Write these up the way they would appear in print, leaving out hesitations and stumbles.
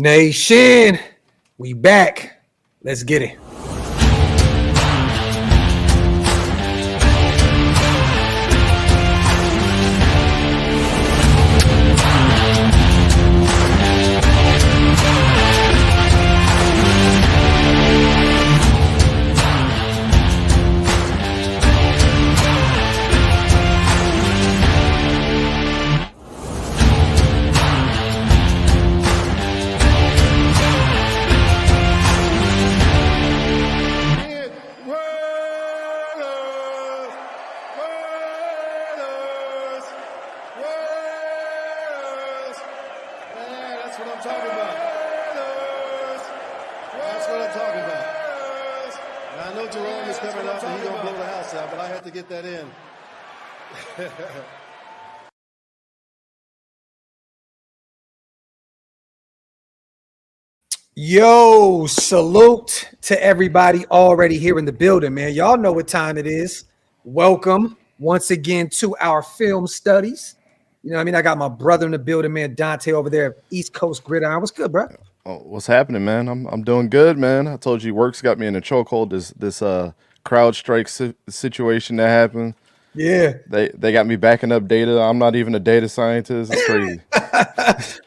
Nation, we back. Let's get it. Yo, salute to everybody already here in the building, man. Y'all know what time it is. Welcome once again to our film studies. You know what I mean? I got my brother in the building, man, Dante over there at Eastcoast GridIron. What's good, bro? Oh, what's happening, man? I'm doing good, man. I told you work's got me in a chokehold. This crowd strike situation that happened. Yeah. They got me backing up data. I'm not even a data scientist. It's crazy.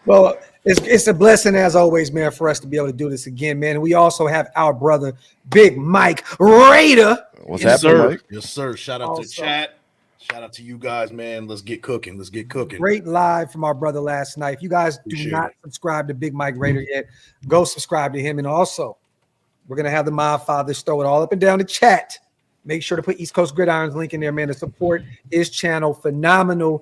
Well, it's a blessing as always, man, for us to be able to do this again, man. And we also have our brother, Big Mike Raider. What's happening, sir. Mike? Yes, sir. Shout out to the chat. Shout out to you guys, man. Let's get cooking. Let's get cooking. Great live from our brother last night. If you guys do not subscribe to Big Mike Raider yet, go subscribe to him. And also, we're going to have the Mob Fathers throw it all up and down the chat. Make sure to put East Coast GridIron's link in there, man, to support his channel. Phenomenal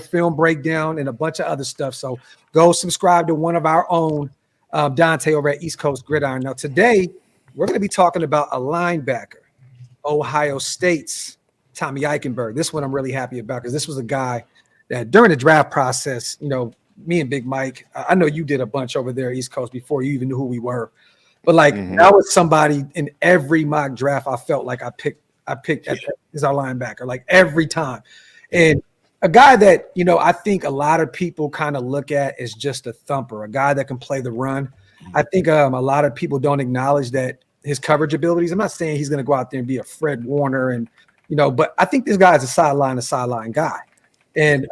film breakdown and a bunch of other stuff. So go subscribe to one of our own, Dante, over at East Coast GridIron. Now, today, we're going to be talking about a linebacker, Ohio State's Tommy Eichenberg. This one I'm really happy about because this was a guy that during the draft process, you know, me and Big Mike, I know you did a bunch over there East Coast before you even knew who we were. But like that was somebody in every mock draft I felt like I picked as our linebacker, like every time. And a guy that, you know, I think a lot of people kind of look at as just a thumper, a guy that can play the run. I think a lot of people don't acknowledge that his coverage abilities. I'm not saying he's going to go out there and be a Fred Warner and, you know, but I think this guy is a sideline guy. And,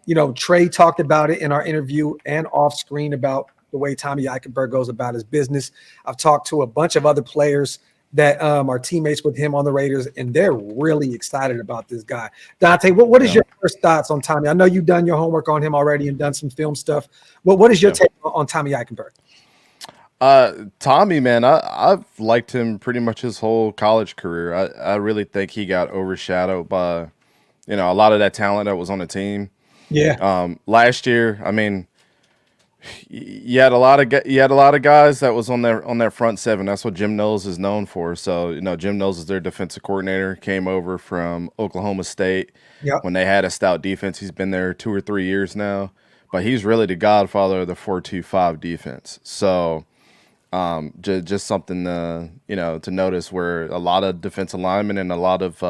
you know, Trey talked about it in our interview and off screen about the way Tommy Eikenberg goes about his business. I've talked to a bunch of other players that are teammates with him on the Raiders, and they're really excited about this guy. Dante, what is your first thoughts on Tommy? I know you've done your homework on him already and done some film stuff. What is your take on Tommy Eikenberg? Tommy, man, I've liked him pretty much his whole college career. I really think he got overshadowed by, you know, a lot of that talent that was on the team. Yeah. Last year, I mean, you had a lot of guys that was on their front seven. That's what Jim Knowles is known for. So, you know, Jim Knowles is their defensive coordinator, came over from Oklahoma State when they had a stout defense. He's been there 2 or 3 years now, but he's really the godfather of the 4-2-5 defense. So, just something you know, to notice where a lot of defensive linemen and a lot of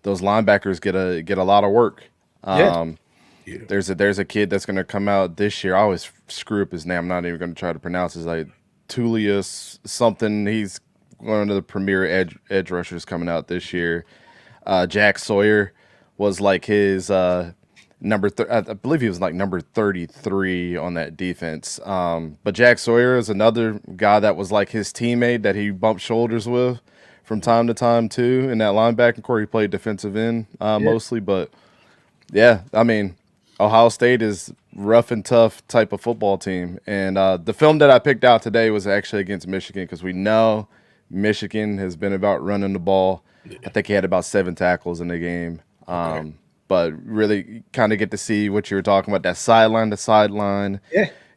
those linebackers get a lot of work. There's a kid that's going to come out this year. I always screw up his name. I'm not even going to try to pronounce it. It's like Tullius something. He's one of the premier edge rushers coming out this year. Jack Sawyer was like his I believe he was like number 33 on that defense. But Jack Sawyer is another guy that was like his teammate that he bumped shoulders with from time to time too. In that linebacking core, he played defensive end mostly. But yeah, I mean, Ohio State is rough and tough type of football team. And the film that I picked out today was actually against Michigan because we know Michigan has been about running the ball. I think he had about 7 tackles in the game. But really kind of get to see what you were talking about, that sideline to sideline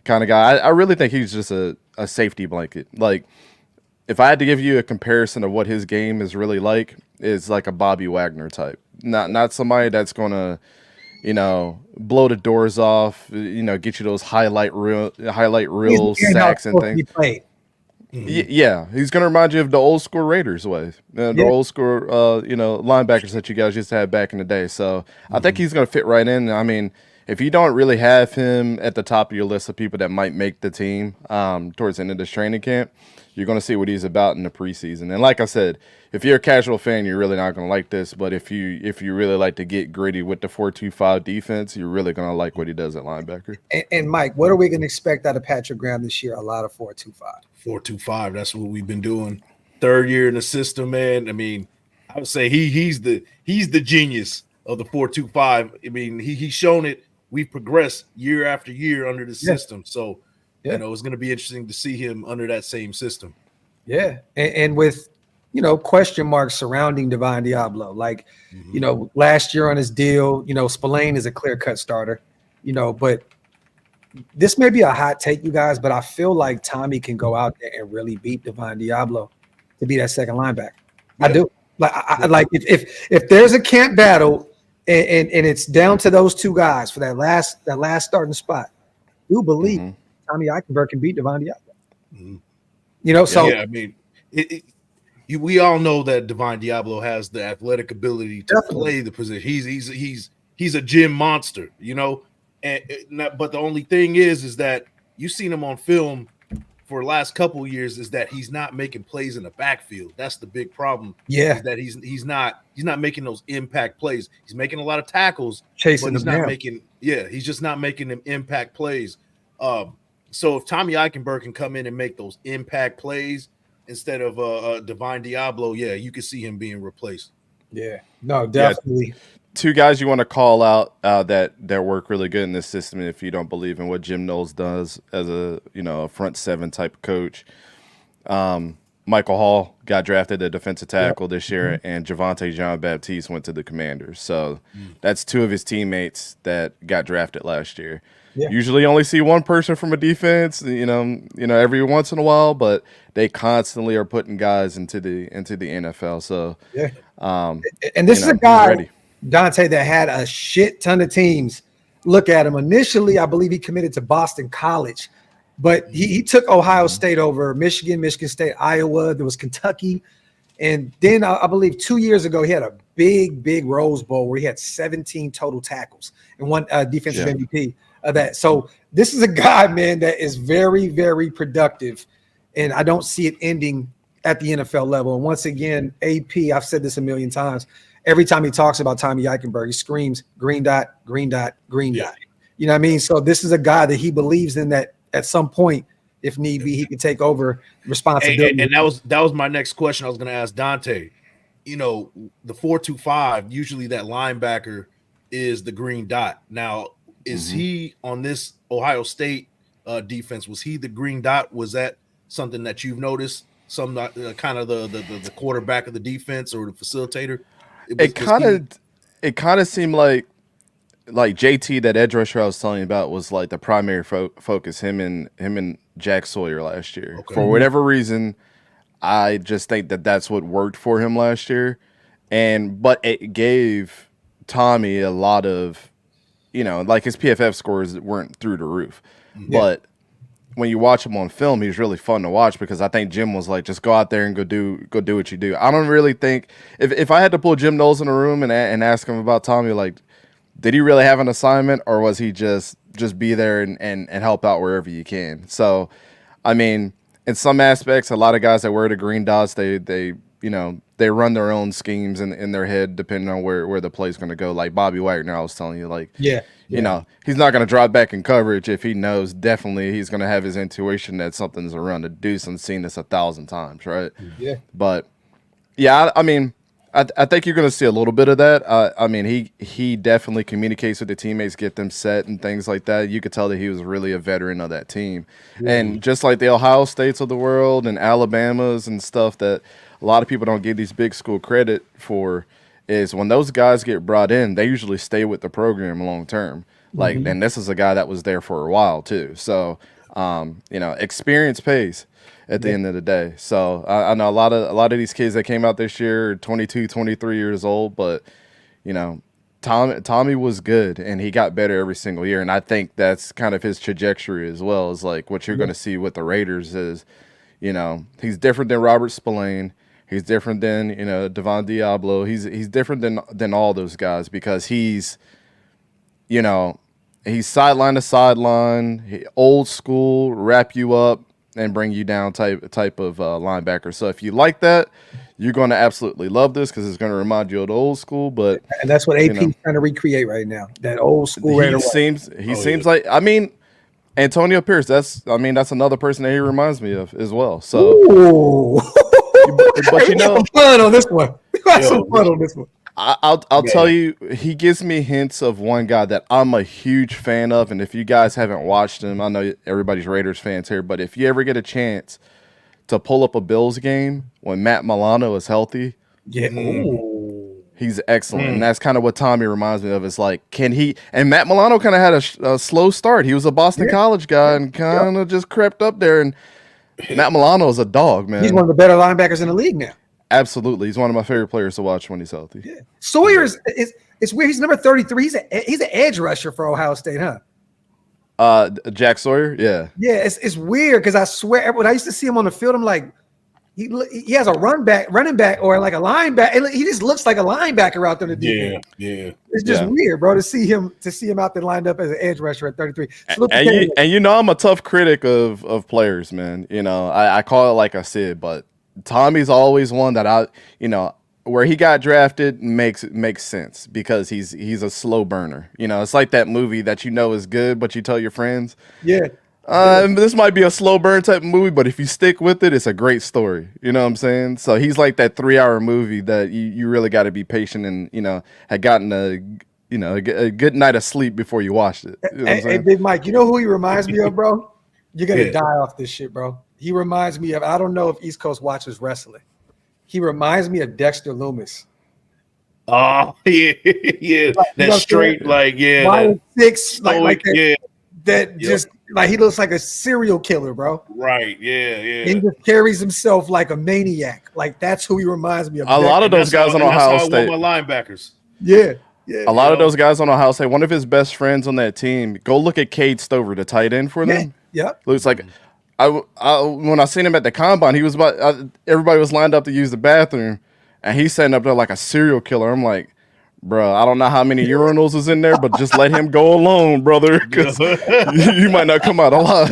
kind of guy. I really think he's just a safety blanket. Like, if I had to give you a comparison of what his game is really like, is like a Bobby Wagner type. Not somebody that's going to, you know, blow the doors off, you know, get you those highlight reels, sacks and things. Yeah, he's going to remind you of the old school Raiders way, the old school, you know, linebackers that you guys used to have back in the day. So I think he's going to fit right in. I mean, if you don't really have him at the top of your list of people that might make the team towards the end of this training camp, you're going to see what he's about in the preseason. And like I said, if you're a casual fan, you're really not going to like this. But if you really like to get gritty with the 4-2-5 defense, you're really going to like what he does at linebacker. And Mike, what are we going to expect out of Patrick Graham this year? A lot of 4-2-5. 4-2-5. That's what we've been doing. Third year in the system, man. I mean, I would say he's the genius of the 4-2-5. I mean, he's shown it. We've progressed year after year under the system. So, you know, it's going to be interesting to see him under that same system. Yeah. And with, you know, question marks surrounding Divine Diablo. Like, you know, last year on his deal, you know, Spillane is a clear-cut starter, you know, but this may be a hot take, you guys, but I feel like Tommy can go out there and really beat Divine Diablo to be that second linebacker. I do. Like, I like if there's a camp battle and it's down to those two guys for that last starting spot, I do believe Tommy Eichenberg can beat Divine Diablo. You know, so I mean, we all know that Divine Diablo has the athletic ability to play the position. He's a gym monster, you know. But the only thing is that you've seen him on film for the last couple of years is that he's not making plays in the backfield. That's the big problem. Yeah, is that he's not making those impact plays. He's making a lot of tackles, chasing but he's them not down. making. Yeah, he's just not making them impact plays. So if Tommy Eichenberg can come in and make those impact plays instead of Divine Diablo, yeah, you can see him being replaced. Yeah, no, definitely. Yeah. Two guys you want to call out that work really good in this system if you don't believe in what Jim Knowles does as a front seven type of coach. Michael Hall got drafted a defensive tackle this year, and Javante Jean-Baptiste went to the Commanders. So that's two of his teammates that got drafted last year. Yeah. Usually only see one person from a defense, you know, every once in a while, but they constantly are putting guys into the NFL. So and this is a guy, Dante, that had a shit ton of teams look at him. Initially, I believe he committed to Boston College, but he took Ohio State over Michigan State, Iowa. There was Kentucky. And then I believe 2 years ago, he had a big Rose Bowl where he had 17 total tackles and one defensive MVP of that. So this is a guy, man, that is very, very productive. And I don't see it ending at the NFL level. And once again, AP, I've said this a million times, every time he talks about Tommy Eichenberg, he screams green dot, green dot, green dot. You know what I mean? So this is a guy that he believes in that at some point, if need be, he can take over responsibility. And that was my next question I was going to ask Dante. You know, the 4-2-5, usually that linebacker is the green dot. Now, is he on this Ohio State defense? Was he the green dot? Was that something that you've noticed? Some kind of the quarterback of the defense or the facilitator? It kind of seemed like JT, that edge rusher I was telling you about, was like the primary focus. Him and Jack Sawyer last year. Okay. For whatever reason, I just think that's what worked for him last year, but it gave Tommy a lot of, like his PFF scores weren't through the roof, but when you watch him on film, he's really fun to watch because I think Jim was like, just go out there and go do what you do. I don't really think if I had to pull Jim Knowles in a room and ask him about Tommy, like, did he really have an assignment or was he just be there and help out wherever you can? So, I mean, in some aspects, a lot of guys that wear the green dots, they run their own schemes in their head depending on where the play's going to go. Like Bobby Wagner, I was telling you, like, he's not going to drop back in coverage if he knows definitely he's going to have his intuition that something's around to do. Some seen this 1,000 times, right? Yeah. But I mean, I think you're going to see a little bit of that. I mean, he definitely communicates with the teammates, get them set and things like that. You could tell that he was really a veteran of that team. And just like the Ohio States of the world and Alabamas and stuff that a lot of people don't give these big school credit for, is when those guys get brought in, they usually stay with the program long term. Like, and this is a guy that was there for a while too. So, experience pays at the end of the day. So I know a lot of these kids that came out this year are 22, 23 years old, but Tommy was good and he got better every single year. And I think that's kind of his trajectory as well, is like what you're going to see with the Raiders is, he's different than Robert Spillane. He's different than, Devon Diablo. He's different than all those guys because he's, he's sideline to sideline, old school, wrap you up and bring you down type of linebacker. So if you like that, you're going to absolutely love this because it's going to remind you of the old school. But and that's what AP is trying to recreate right now. That old school. He seems like, I mean, Antonio Pierce. That's another person that he reminds me of as well. So, but you know, some fun on this one. Some fun on this one. I'll tell you, he gives me hints of one guy that I'm a huge fan of, and if you guys haven't watched him, I know everybody's Raiders fans here, but if you ever get a chance to pull up a Bills game when Matt Milano is healthy, he's excellent, and that's kind of what Tommy reminds me of. It's like, can he? And Matt Milano kind of had a slow start. He was a Boston College guy and kind of just crept up there, and Matt Milano is a dog, man. He's one of the better linebackers in the league now. Absolutely. He's one of my favorite players to watch when he's healthy. Yeah. Sawyer it's weird. He's number 33. He's an edge rusher for Ohio State, huh? Jack Sawyer? Yeah. Yeah, it's weird because I swear when I used to see him on the field, I'm like, he has a running back or like a linebacker. He just looks like a linebacker out there to defense. Yeah. It's just weird, bro, to see him out there lined up as an edge rusher at 33. And you know I'm a tough critic of players, man. You know, I call it like I said, but Tommy's always one that where he got drafted makes sense because he's a slow burner. You know, it's like that movie that you know is good, but you tell your friends. Yeah. This might be a slow burn type of movie, but if you stick with it, it's a great story. You know what I'm saying? So he's like that 3-hour movie that you really got to be patient and, had gotten a good night of sleep before you watched it. You know hey, Big Mike, you know who he reminds me of, bro? You're going to die off this shit, bro. He reminds me of, I don't know if East Coast watches wrestling. He reminds me of Dexter Loomis. Oh, yeah. That straight, like, yeah. 5'6", like that. Yeah. That just, like, he looks like a serial killer, bro. Right, yeah. He just carries himself like a maniac. Like, that's who he reminds me of. A lot of those guys on Ohio State. My linebackers. Yeah. A lot of those guys on Ohio State, one of his best friends on that team, go look at Cade Stover, the tight end for them. Yeah. Looks like when I seen him at the combine, he was everybody was lined up to use the bathroom, and he's sitting up there like a serial killer. I'm like, bro, I don't know how many urinals is in there, but just let him go alone, brother, because you might not come out alive.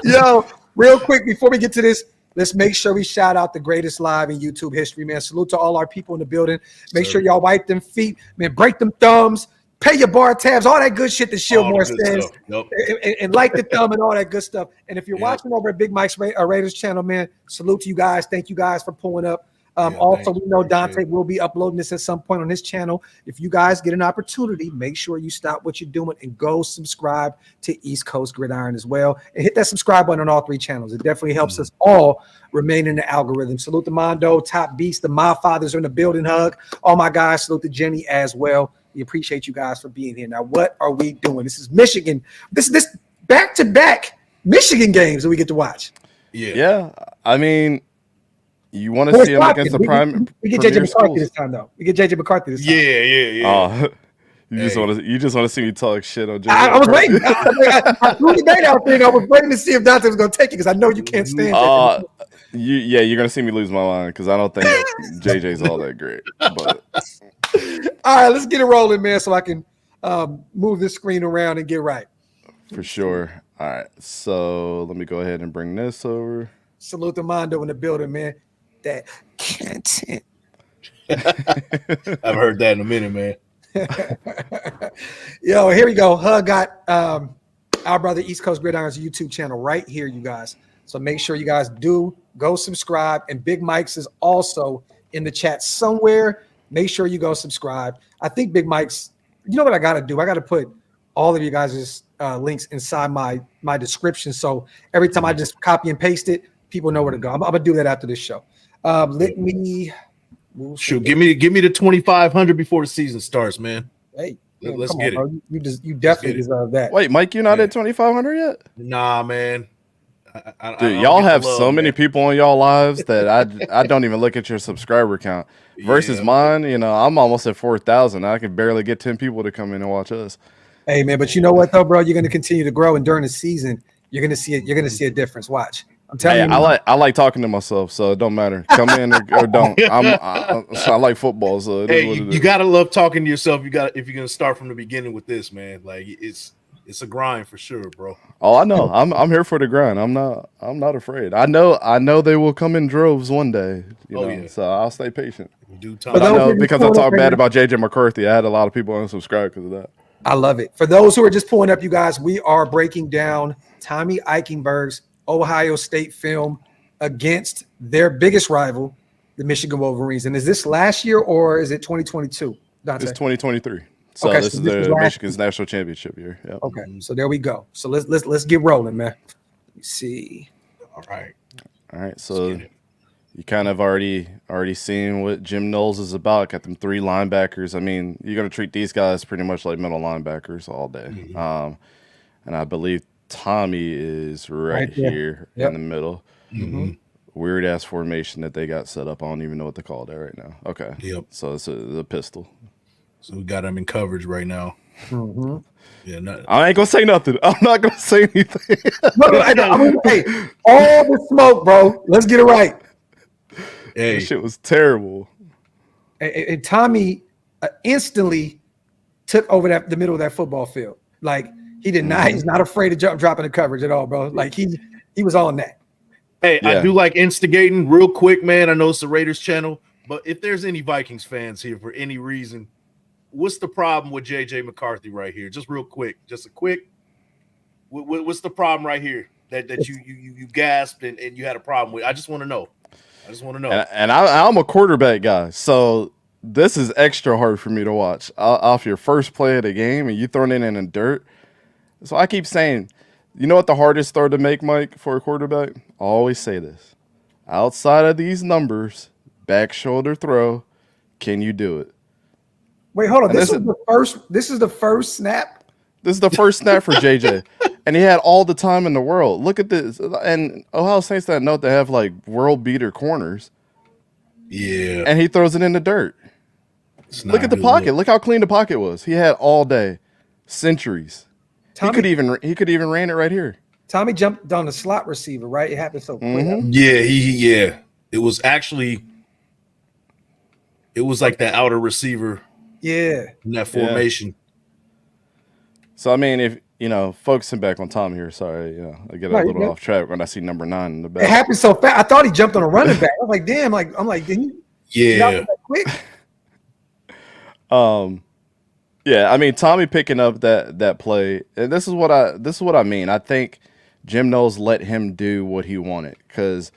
Yo, real quick before we get to this, let's make sure we shout out the greatest live in YouTube history, man. Salute to all our people in the building. Make sure y'all wipe them feet, man. Break them thumbs. Pay your bar tabs, all that good shit that Shieldmore says, and like the thumb and all that good stuff. And if you're watching over at Big Mike's Raiders channel, man, salute to you guys. Thank you guys for pulling up. Also, we know Dante will be uploading this at some point on his channel. If you guys get an opportunity, make sure you stop what you're doing and go subscribe to East Coast Gridiron as well. And hit that subscribe button on all 3 channels. It definitely helps us all remain in the algorithm. Salute to Mondo, Top Beast, the My Fathers are in the building. Hug. All my guys, salute to Jenny as well. We appreciate you guys for being here. Now, what are we doing? This is Michigan. This back-to-back Michigan games that we get to watch. Yeah. I mean, you want to see them against the prime. We get JJ McCarthy this time, though. Yeah. You just want to see me talk shit on JJ. I was waiting. I threw the bait out there, and I was waiting to see if Dante was going to take it because I know you can't stand it. You're going to see me lose my mind because I don't think JJ's all that great. But all right, let's get it rolling, man, so I can move this screen around and get right. For sure. All right, so let me go ahead and bring this over. Salute to Mondo in the building, man. That content. I've heard that in a minute, man. Yo, here we go. Hug got our brother East Coast Gridiron's YouTube channel right here, you guys. So make sure you guys do go subscribe. And Big Mike's is also in the chat somewhere. Make sure you go subscribe. I think Big Mike's, you know what I got to do? I got to put all of you guys' links inside my description. So every time I just copy and paste it, people know where to go. I'm going to do that after this show. Let me shoot. Give me the 2,500 before the season starts, man. Hey, let's get it. You definitely deserve that. Wait, Mike, you're not at 2,500 yet? Nah, man. Dude, y'all have so many people on y'all lives that I don't even look at your subscriber count. Versus mine, I'm almost at 4,000. I can barely get 10 people to come in and watch us. Hey, man, but you know what though, bro? You're going to continue to grow, and during the season, you're going to see it. You're going to see a difference. Watch. I'm telling you. I like talking to myself, so it don't matter. Come in or don't. I like football, so you gotta love talking to yourself. If you're gonna start from the beginning with this, man, like it's It's a grind for sure, bro. Oh, I know. I'm here for the grind. I'm not afraid. I know they will come in droves one day. Yeah. So I'll stay patient. But I know because I talk bad about JJ McCarthy. I had a lot of people unsubscribe because of that. I love it. For those who are just pulling up, you guys, we are breaking down Tommy Eichenberg's Ohio State film against their biggest rival, the Michigan Wolverines. And is this last year or is it 2022? Dante? It's 2023. So okay, this is Michigan's national championship year. Yep. Okay, so there we go. So let's get rolling, man. Let me see. All right. So you kind of already seen what Jim Knowles is about. Got them 3 linebackers. I mean, you're gonna treat these guys pretty much like middle linebackers all day. Mm-hmm. And I believe Tommy is right here in the middle. Mm-hmm. Weird ass formation that they got set up. I don't even know what to call that right now. Okay. Yep. So it's a pistol. So we got him in coverage right now. Mm-hmm. Yeah. I ain't gonna say nothing. I'm not gonna say anything. Hey, all the smoke, bro. Let's get it right. Hey, that shit was terrible. And Tommy instantly took over the middle of that football field. Like he did not. He's not afraid to drop in the coverage at all, bro. Like he was on that. Hey, I do like instigating real quick, man. I know it's the Raiders channel, but if there's any Vikings fans here for any reason, what's the problem with JJ McCarthy right here? Just real quick, just a quick. What's the problem right here that you gasped and you had a problem with? I just want to know. And I'm a quarterback guy, so this is extra hard for me to watch. Off your first play of the game, and you throwing it in the dirt. So I keep saying, you know what the hardest throw to make, Mike, for a quarterback? I always say this. Outside of these numbers, back shoulder throw, can you do it? Wait, hold on. This is the first snap? This is the first snap for JJ. And he had all the time in the world. Look at this. And Ohio State's that note, they have like world beater corners. Yeah. And he throws it in the dirt. Look at the pocket. Look how clean the pocket was. He had all day. Centuries. Tommy, he could even ran it right here. Tommy jumped on the slot receiver, right? It happened so quick. Mm-hmm. Yeah, It was like that outer receiver. Yeah. In that formation. Yeah. So I mean, if focusing back on Tom here, sorry, I get a little off track when I see number 9 in the back. It happened so fast. I thought he jumped on a running back. I was like, damn, I'm like, didn't you that quick? Yeah, I mean, Tommy picking up that play, and this is what I mean. I think Jim Knowles let him do what he wanted, because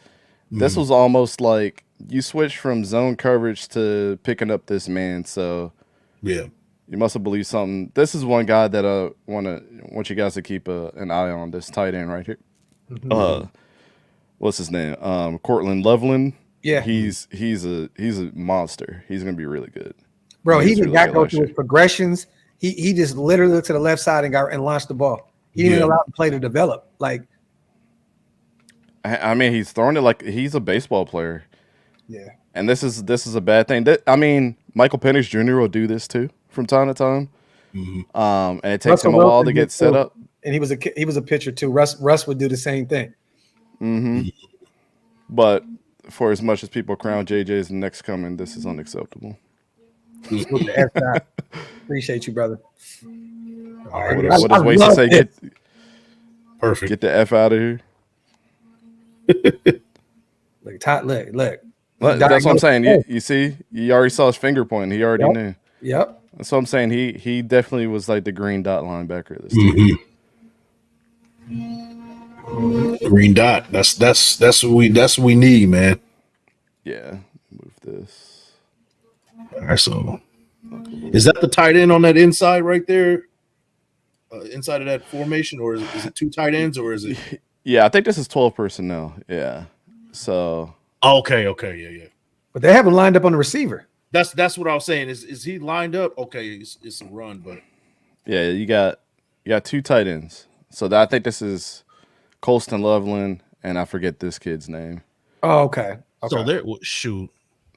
this was almost like you switched from zone coverage to picking up this man. So yeah, you must have believed something. This is one guy that I want you guys to keep an eye on. This tight end right here. Mm-hmm. What's his name? Cortland Loveland. Yeah, he's a monster. He's gonna be really good. Bro, he did not go through his progressions. He just literally looked to the left side and launched the ball. He didn't even allow the play to develop. Like, I mean, he's throwing it like he's a baseball player. Yeah. And this is a bad thing. I mean, Michael Penix Jr. will do this too from time to time. Mm-hmm. And it takes him a while to get set up. And he was a pitcher too. Russ would do the same thing. Mm-hmm. But for as much as people crown JJ's next coming, this is unacceptable. Appreciate you, brother. All right, what does Wasey say? Perfect. Get the F out of here. Look. That's what I'm saying. You see, you already saw his finger pointing. He already knew. Yep. That's what I'm saying. He definitely was like the green dot linebacker this team. Green dot. That's what we need, man. Yeah. Move this. All right, so is that the tight end on that inside right there? Inside of that formation, or is it 2 tight ends, or is it? Yeah, I think this is 12 personnel. Yeah. So. Okay, yeah. But they haven't lined up on the receiver. That's what I was saying. Is he lined up? Okay, it's a run, but yeah, you got 2 tight ends. So I think this is Colston Loveland, and I forget this kid's name. Oh, okay. So there, shoot.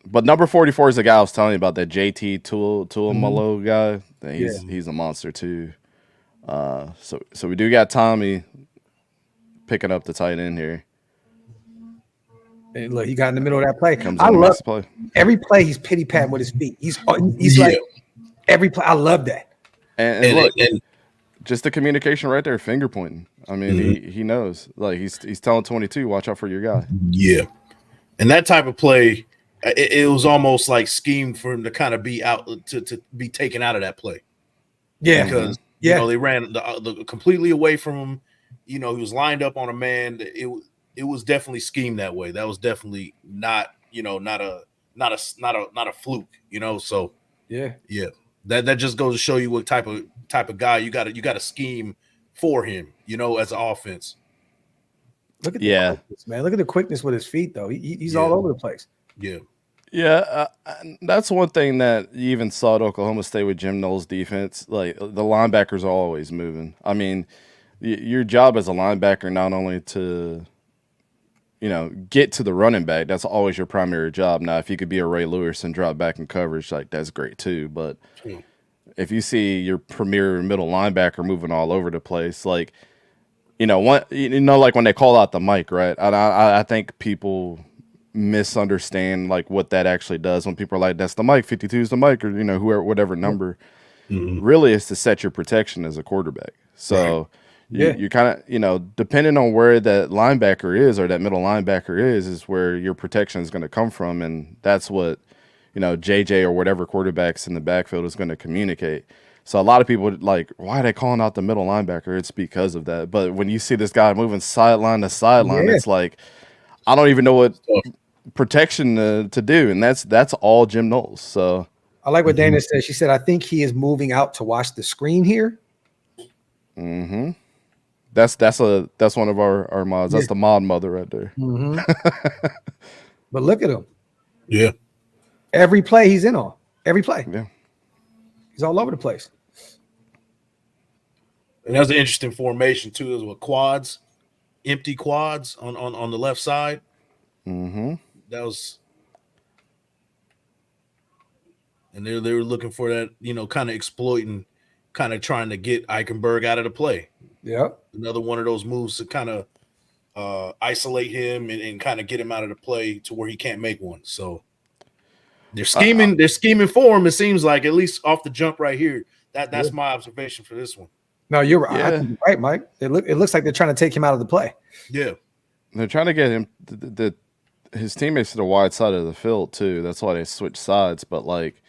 But number 44 is the guy I was telling you about, that JT Tuamalo guy. He's a monster too. So we do got Tommy picking up the tight end here. And look, he got in the middle of that play. I love play. Every play he's pity patting with his feet. He's like every play. I love that. And look, Just the communication right there, finger pointing. I mean, he knows. Like he's telling 22, watch out for your guy. Yeah, and that type of play, it was almost like schemed for him to kind of be out to be taken out of that play. Yeah, because you know they ran the completely away from him. You know, he was lined up on a man. It was definitely schemed that way. That was definitely not a fluke. You know, so yeah. That just goes to show you what type of guy you got to scheme for him. You know, as an offense. Look at the quickness, man. Look at the quickness with his feet, though. He's all over the place. Yeah, that's one thing that you even saw at Oklahoma State with Jim Knowles' defense. Like the linebackers are always moving. I mean, your job as a linebacker not only to, get to the running back. That's always your primary job. Now, if you could be a Ray Lewis and drop back in coverage, like that's great too. But if you see your premier middle linebacker moving all over the place, like like when they call out the mic, right? I think people misunderstand like what that actually does when people are like, that's the mic, 52 is the mic, or whoever, whatever number. Really is to set your protection as a quarterback. So you kind of depending on where that linebacker is or that middle linebacker is where your protection is going to come from, and that's what JJ or whatever quarterbacks in the backfield is going to communicate. So a lot of people like, why are they calling out the middle linebacker? It's because of that. But when you see this guy moving sideline to sideline, it's like, I don't even know what protection to do. And that's all Jim Knowles. So I like what Dana said. She said, I think he is moving out to watch the screen here. That's one of our mods. That's the mod mother right there. But look at him. Yeah. Every play he's in on. Every play. Yeah. He's all over the place. And that was an interesting formation too, is with quads, empty quads on the left side. That was, and they were looking for that, kind of exploiting, kind of trying to get Eichenberg out of the play. Yeah. Another one of those moves to kind of isolate him and kind of get him out of the play to where he can't make one. So they're scheming for him. It seems like, at least off the jump right here. That's my observation for this one. No, you're right. I think you're right, Mike. It looks like they're trying to take him out of the play. Yeah. They're trying to get him his teammates to the wide side of the field too. That's why they switch sides. But like,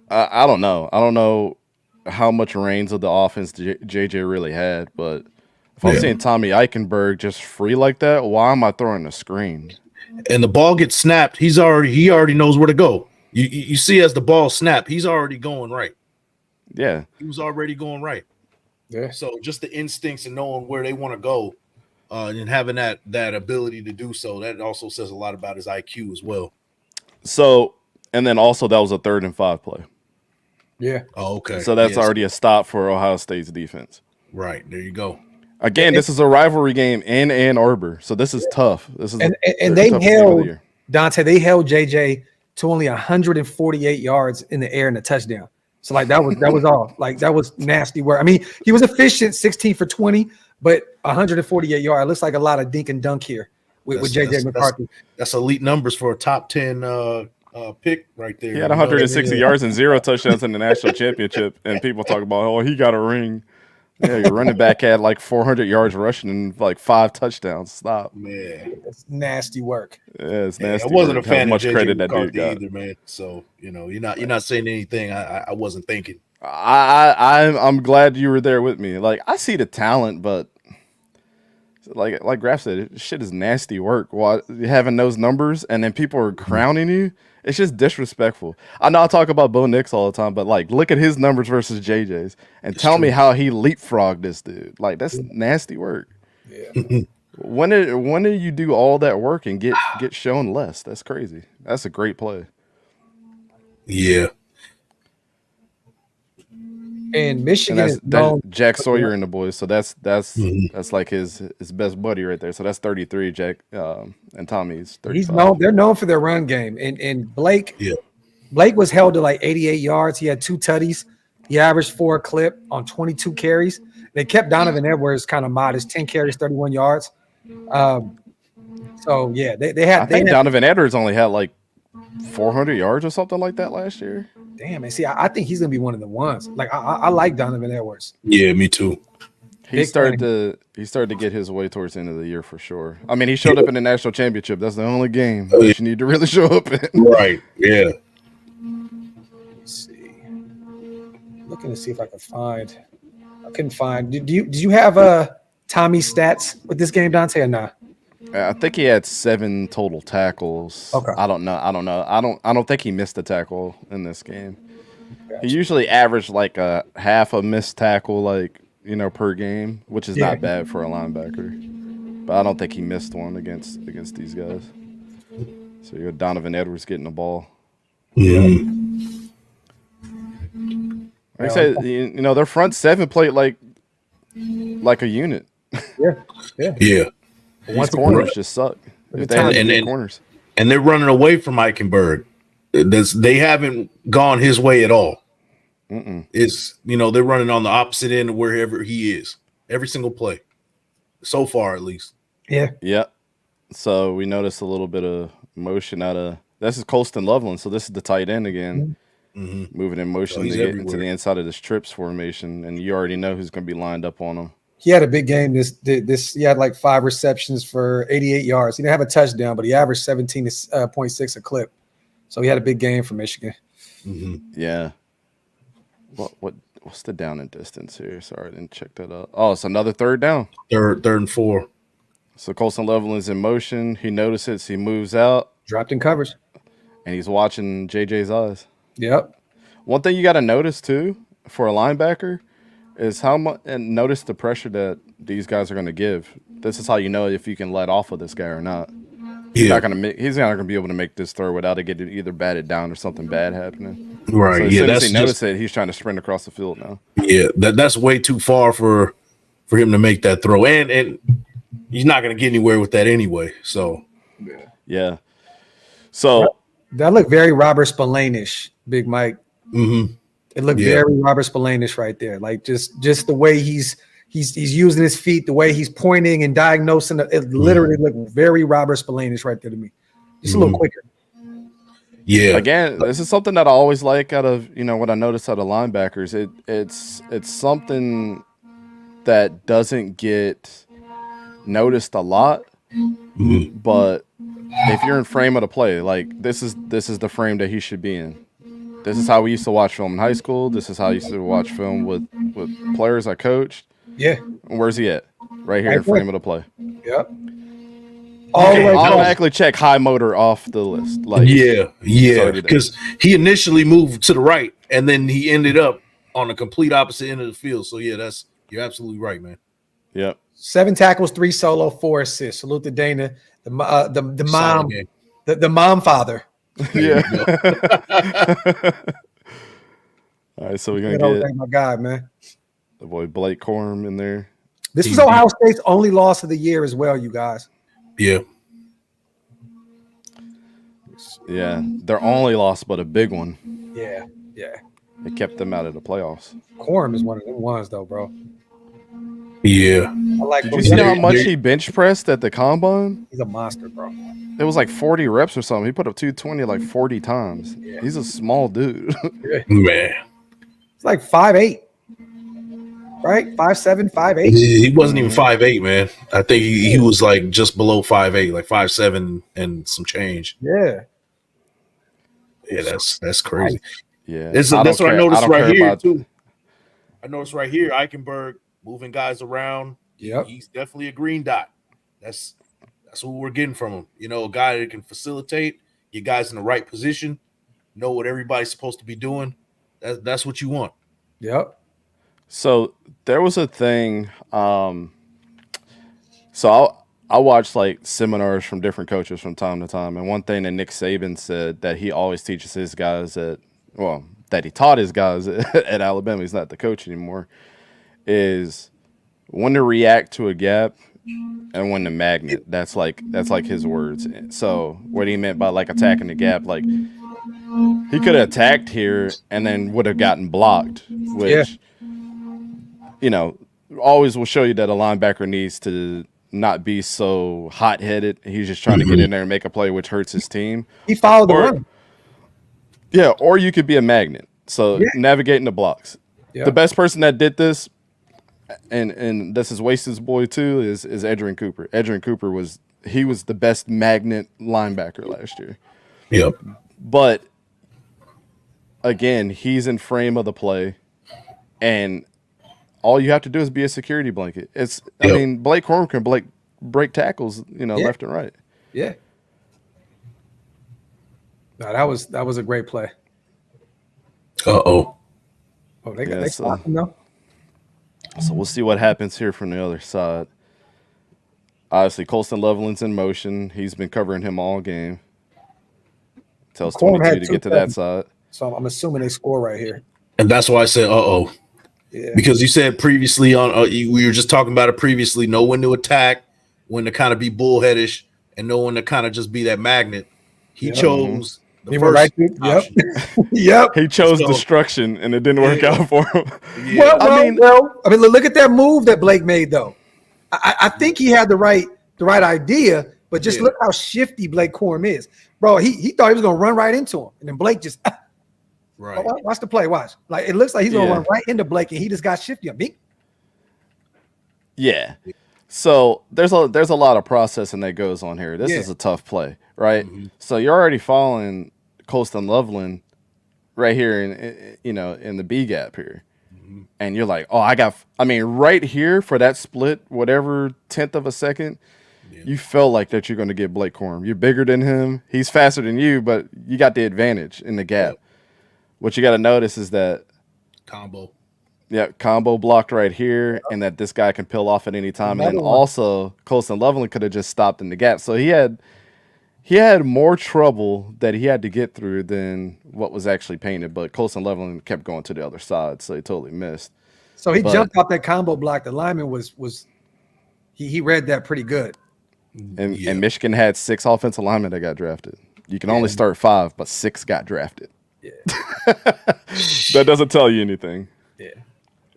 I don't know. I don't know how much reins of the offense JJ really had. But if I'm seeing Tommy Eikenberg just free like that, why am I throwing a screen? And the ball gets snapped. He already knows where to go. You see, as the ball snapped, he's already going right. Yeah, he was already going right. Yeah. So just the instincts and knowing where they want to go, and having that ability to do so, that also says a lot about his IQ as well. So, and then also that was a 3rd and 5 play. Yeah. Oh, okay. So that's already a stop for Ohio State's defense. Right. There you go. Again, this is a rivalry game in Ann Arbor, so this is tough. This is and they held Dante. They held JJ to only 148 yards in the air and a touchdown. So like that was all. Like that was nasty work. I mean, he was efficient, 16 for 20, but 148 yards. Looks like a lot of dink and dunk here with JJ McCarthy. That's elite numbers for a top 10 pick right there. He had 160 yards and 0 touchdowns in the national championship, and people talk about, he got a ring. Yeah, your running back had like 400 yards rushing and like 5 touchdowns. Stop. Man, that's nasty work. Yeah, it's nasty. I wasn't a fan of JJ credit that dude McCarthy got either, man. So you're not saying anything I wasn't thinking. I'm glad you were there with me. Like, I see the talent, but like Graphk said, shit is nasty work. While having those numbers and then people are crowning you, it's just disrespectful. I know I talk about Bo Nix all the time, but like, look at his numbers versus JJ's and tell me how he leapfrogged this dude. Like, that's nasty work. Yeah. When did you do all that work and get shown less? That's crazy. That's a great play. Yeah. And Michigan is known Jack Sawyer and the boys. So that's like his best buddy right there. So that's 33. Jack and Tommy's 35. They're known for their run game. And Blake was held to like 88 yards. He had 2 tutties. He averaged 4 a clip on 22 carries. They kept Donovan Edwards kind of modest, 10 carries, 31 yards. So yeah, they had. I think Donovan Edwards only had like 400 yards or something like that last year. Damn, man. See, I think he's gonna be one of the ones. Like I like Donovan Edwards. Yeah, me too. He started to get his way towards the end of the year for sure. I mean, he showed up in the national championship. That's the only game that you need to really show up in. Right. Yeah. Let's see. Looking to see if I can find. I couldn't find. Did you have Tommy's stats with this game, Dante, or not? I think he had 7 total tackles. Okay. I don't know. I don't think he missed a tackle in this game. Gotcha. He usually averaged like a half a missed tackle, like, you know, per game, which is not bad for a linebacker. But I don't think he missed one against these guys. So you got Donovan Edwards getting the ball. Yeah. Like I said, you know, their front 7 played like a unit. Yeah. These corners just suck. If they had good corners. And they're running away from Eichenberg. They haven't gone his way at all. It's, you know, they're running on the opposite end of wherever he is. Every single play. So far, at least. Yeah. Yeah. So we noticed a little bit of motion out of this is Colston Loveland. So this is the tight end again. Moving in motion to get into the inside of this trips formation. And you already know who's going to be lined up on him. He had a big game. This he had like 5 receptions for 88 yards. He didn't have a touchdown, but he averaged 17.6 a clip. So he had a big game for Michigan. Yeah. What's the down and distance here? Sorry, I didn't check that out. Oh, it's another third down. Third and 4. So Colston Loveland's in motion. He notices. He moves out. Dropped in coverage. And he's watching JJ's eyes. Yep. One thing you got to notice too for a linebacker is how much, and notice the pressure that these guys are going to give. This is how you know if you can let off of this guy or not. He's not going to be able to make this throw without it getting either batted down or something bad happening. Right. So as soon as he noticed it, he's trying to sprint across the field now. Yeah, that's way too far for him to make that throw, and he's not going to get anywhere with that anyway. So yeah. So that looked very Robert Spillane-ish, Big Mike. It looked very Robert Spillane-ish right there. Like just the way he's using his feet, the way he's pointing and diagnosing. It literally looked very Robert Spillane-ish right there to me. Just a little quicker. Yeah. Again, this is something that I always like out of, you know, what I notice out of linebackers. It's something that doesn't get noticed a lot, but if you're in frame of the play, like this is the frame that he should be in. This is how we used to watch film in high school. This is how I used to watch film with players I coached. Yeah. Where's he at? Right here in frame of the play. Yep. Automatically check high motor off the list. Like because he initially moved to the right and then he ended up on the complete opposite end of the field. So yeah, you're absolutely right, man. Yep. 7 tackles, 3 solo, 4 assists. Salute to Dana, the mom, the mom father. Yeah. All right, so we're gonna get my guy, man. The boy Blake Corum in there. This was Ohio State's only loss of the year as well, you guys. Yeah. Yeah, their only loss, but a big one. Yeah. It kept them out of the playoffs. Corum is one of them ones, though, bro. Yeah. Did you see how much he bench pressed at the combine? He's a monster, bro. It was like 40 reps or something. He put up 220 like 40 times. Yeah. He's a small dude. Man. It's like 5'8". Right? 5'7", 5'8". He wasn't even 5'8", man. I think he was like just below 5'8", like 5'7" and some change. Yeah. Yeah, that's crazy. Yeah. That's what I noticed right here, too. I noticed right here, Eikenberg moving guys around. Yep. He's definitely a green dot. That's what we're getting from him. You know, a guy that can facilitate, get guys in the right position, know what everybody's supposed to be doing. That's what you want. Yep. So there was a thing. So I watched like seminars from different coaches from time to time, and one thing that Nick Saban said that he always teaches his guys that he taught his guys at Alabama. He's not the coach anymore. Is when to react to a gap and when to magnet. That's like his words. So what he meant by like attacking the gap, like he could have attacked here and then would have gotten blocked, which you know always will show you that a linebacker needs to not be so hot-headed. He's just trying to get in there and make a play, which hurts his team. He followed the run. Yeah, or you could be a magnet. So navigating the blocks. Yeah. The best person that did this, and this is Wasted boy too, is Edgerrin Cooper. Edgerrin Cooper was the best magnet linebacker last year. Yep. But again, he's in frame of the play, and all you have to do is be a security blanket. I mean, Blake Corum can break tackles, left and right. Yeah. No, that was a great play. Uh-oh. Oh, they stopped him though. So we'll see what happens here from the other side. Obviously, Colston Loveland's in motion. He's been covering him all game. Tells 22 to get to that side. So I'm assuming they score right here. And that's why I said, uh-oh. Yeah. Because you said previously we were just talking about it previously, know when to attack, when to kind of be bullheadish, and know when to kind of just be that magnet. He chose the first option. Yep. He chose destruction, and it didn't work out for him. Yeah. I mean, look at that move that Blake made, though. I think he had the right idea, but just look how shifty Blake Corum is, bro. He thought he was gonna run right into him, and then Blake just right. Watch the play. Watch, like it looks like he's gonna run right into Blake, and he just got shifty on me. Yeah. So there's a lot of processing that goes on here. This is a tough play, right? Mm-hmm. So you're already following Colston Loveland right here in the B gap here. Mm-hmm. And you're like, right here for that split, whatever 10th of a second, you felt like that you're going to get Blake Corum. You're bigger than him. He's faster than you, but you got the advantage in the gap. Yep. What you got to notice is that combo. Yeah, combo blocked right here, and that this guy can peel off at any time. And then also, Colston Loveland could have just stopped in the gap. So he had more trouble that he had to get through than what was actually painted. But Colston Loveland kept going to the other side, so he totally missed. So he jumped off that combo block. The lineman he read that pretty good. And Michigan had 6 offensive linemen that got drafted. You can only start 5, but 6 got drafted. Yeah, that doesn't tell you anything. Yeah.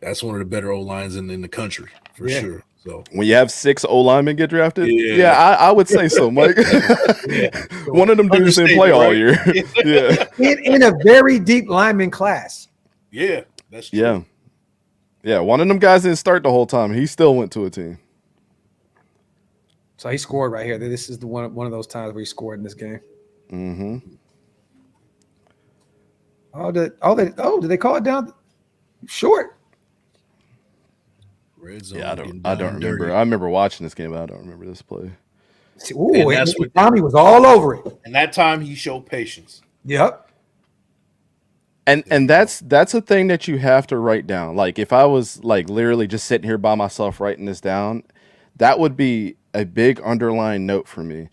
That's one of the better O-lines in the country, for sure. So when you have 6 O-linemen get drafted, I would say so, Mike. One of them dudes didn't play all year. in a very deep lineman class. Yeah, that's true. Yeah, one of them guys didn't start the whole time. He still went to a team. So he scored right here. This is the one of those times where he scored in this game. Mm-hmm. Did they call it down short? Red zone. Yeah, I don't remember. I remember watching this game, but I don't remember this play. Ooh, and Tommy was all over it. And that time he showed patience. Yep. And that's a thing that you have to write down. Like if I was like literally just sitting here by myself writing this down, that would be a big underlying note for me.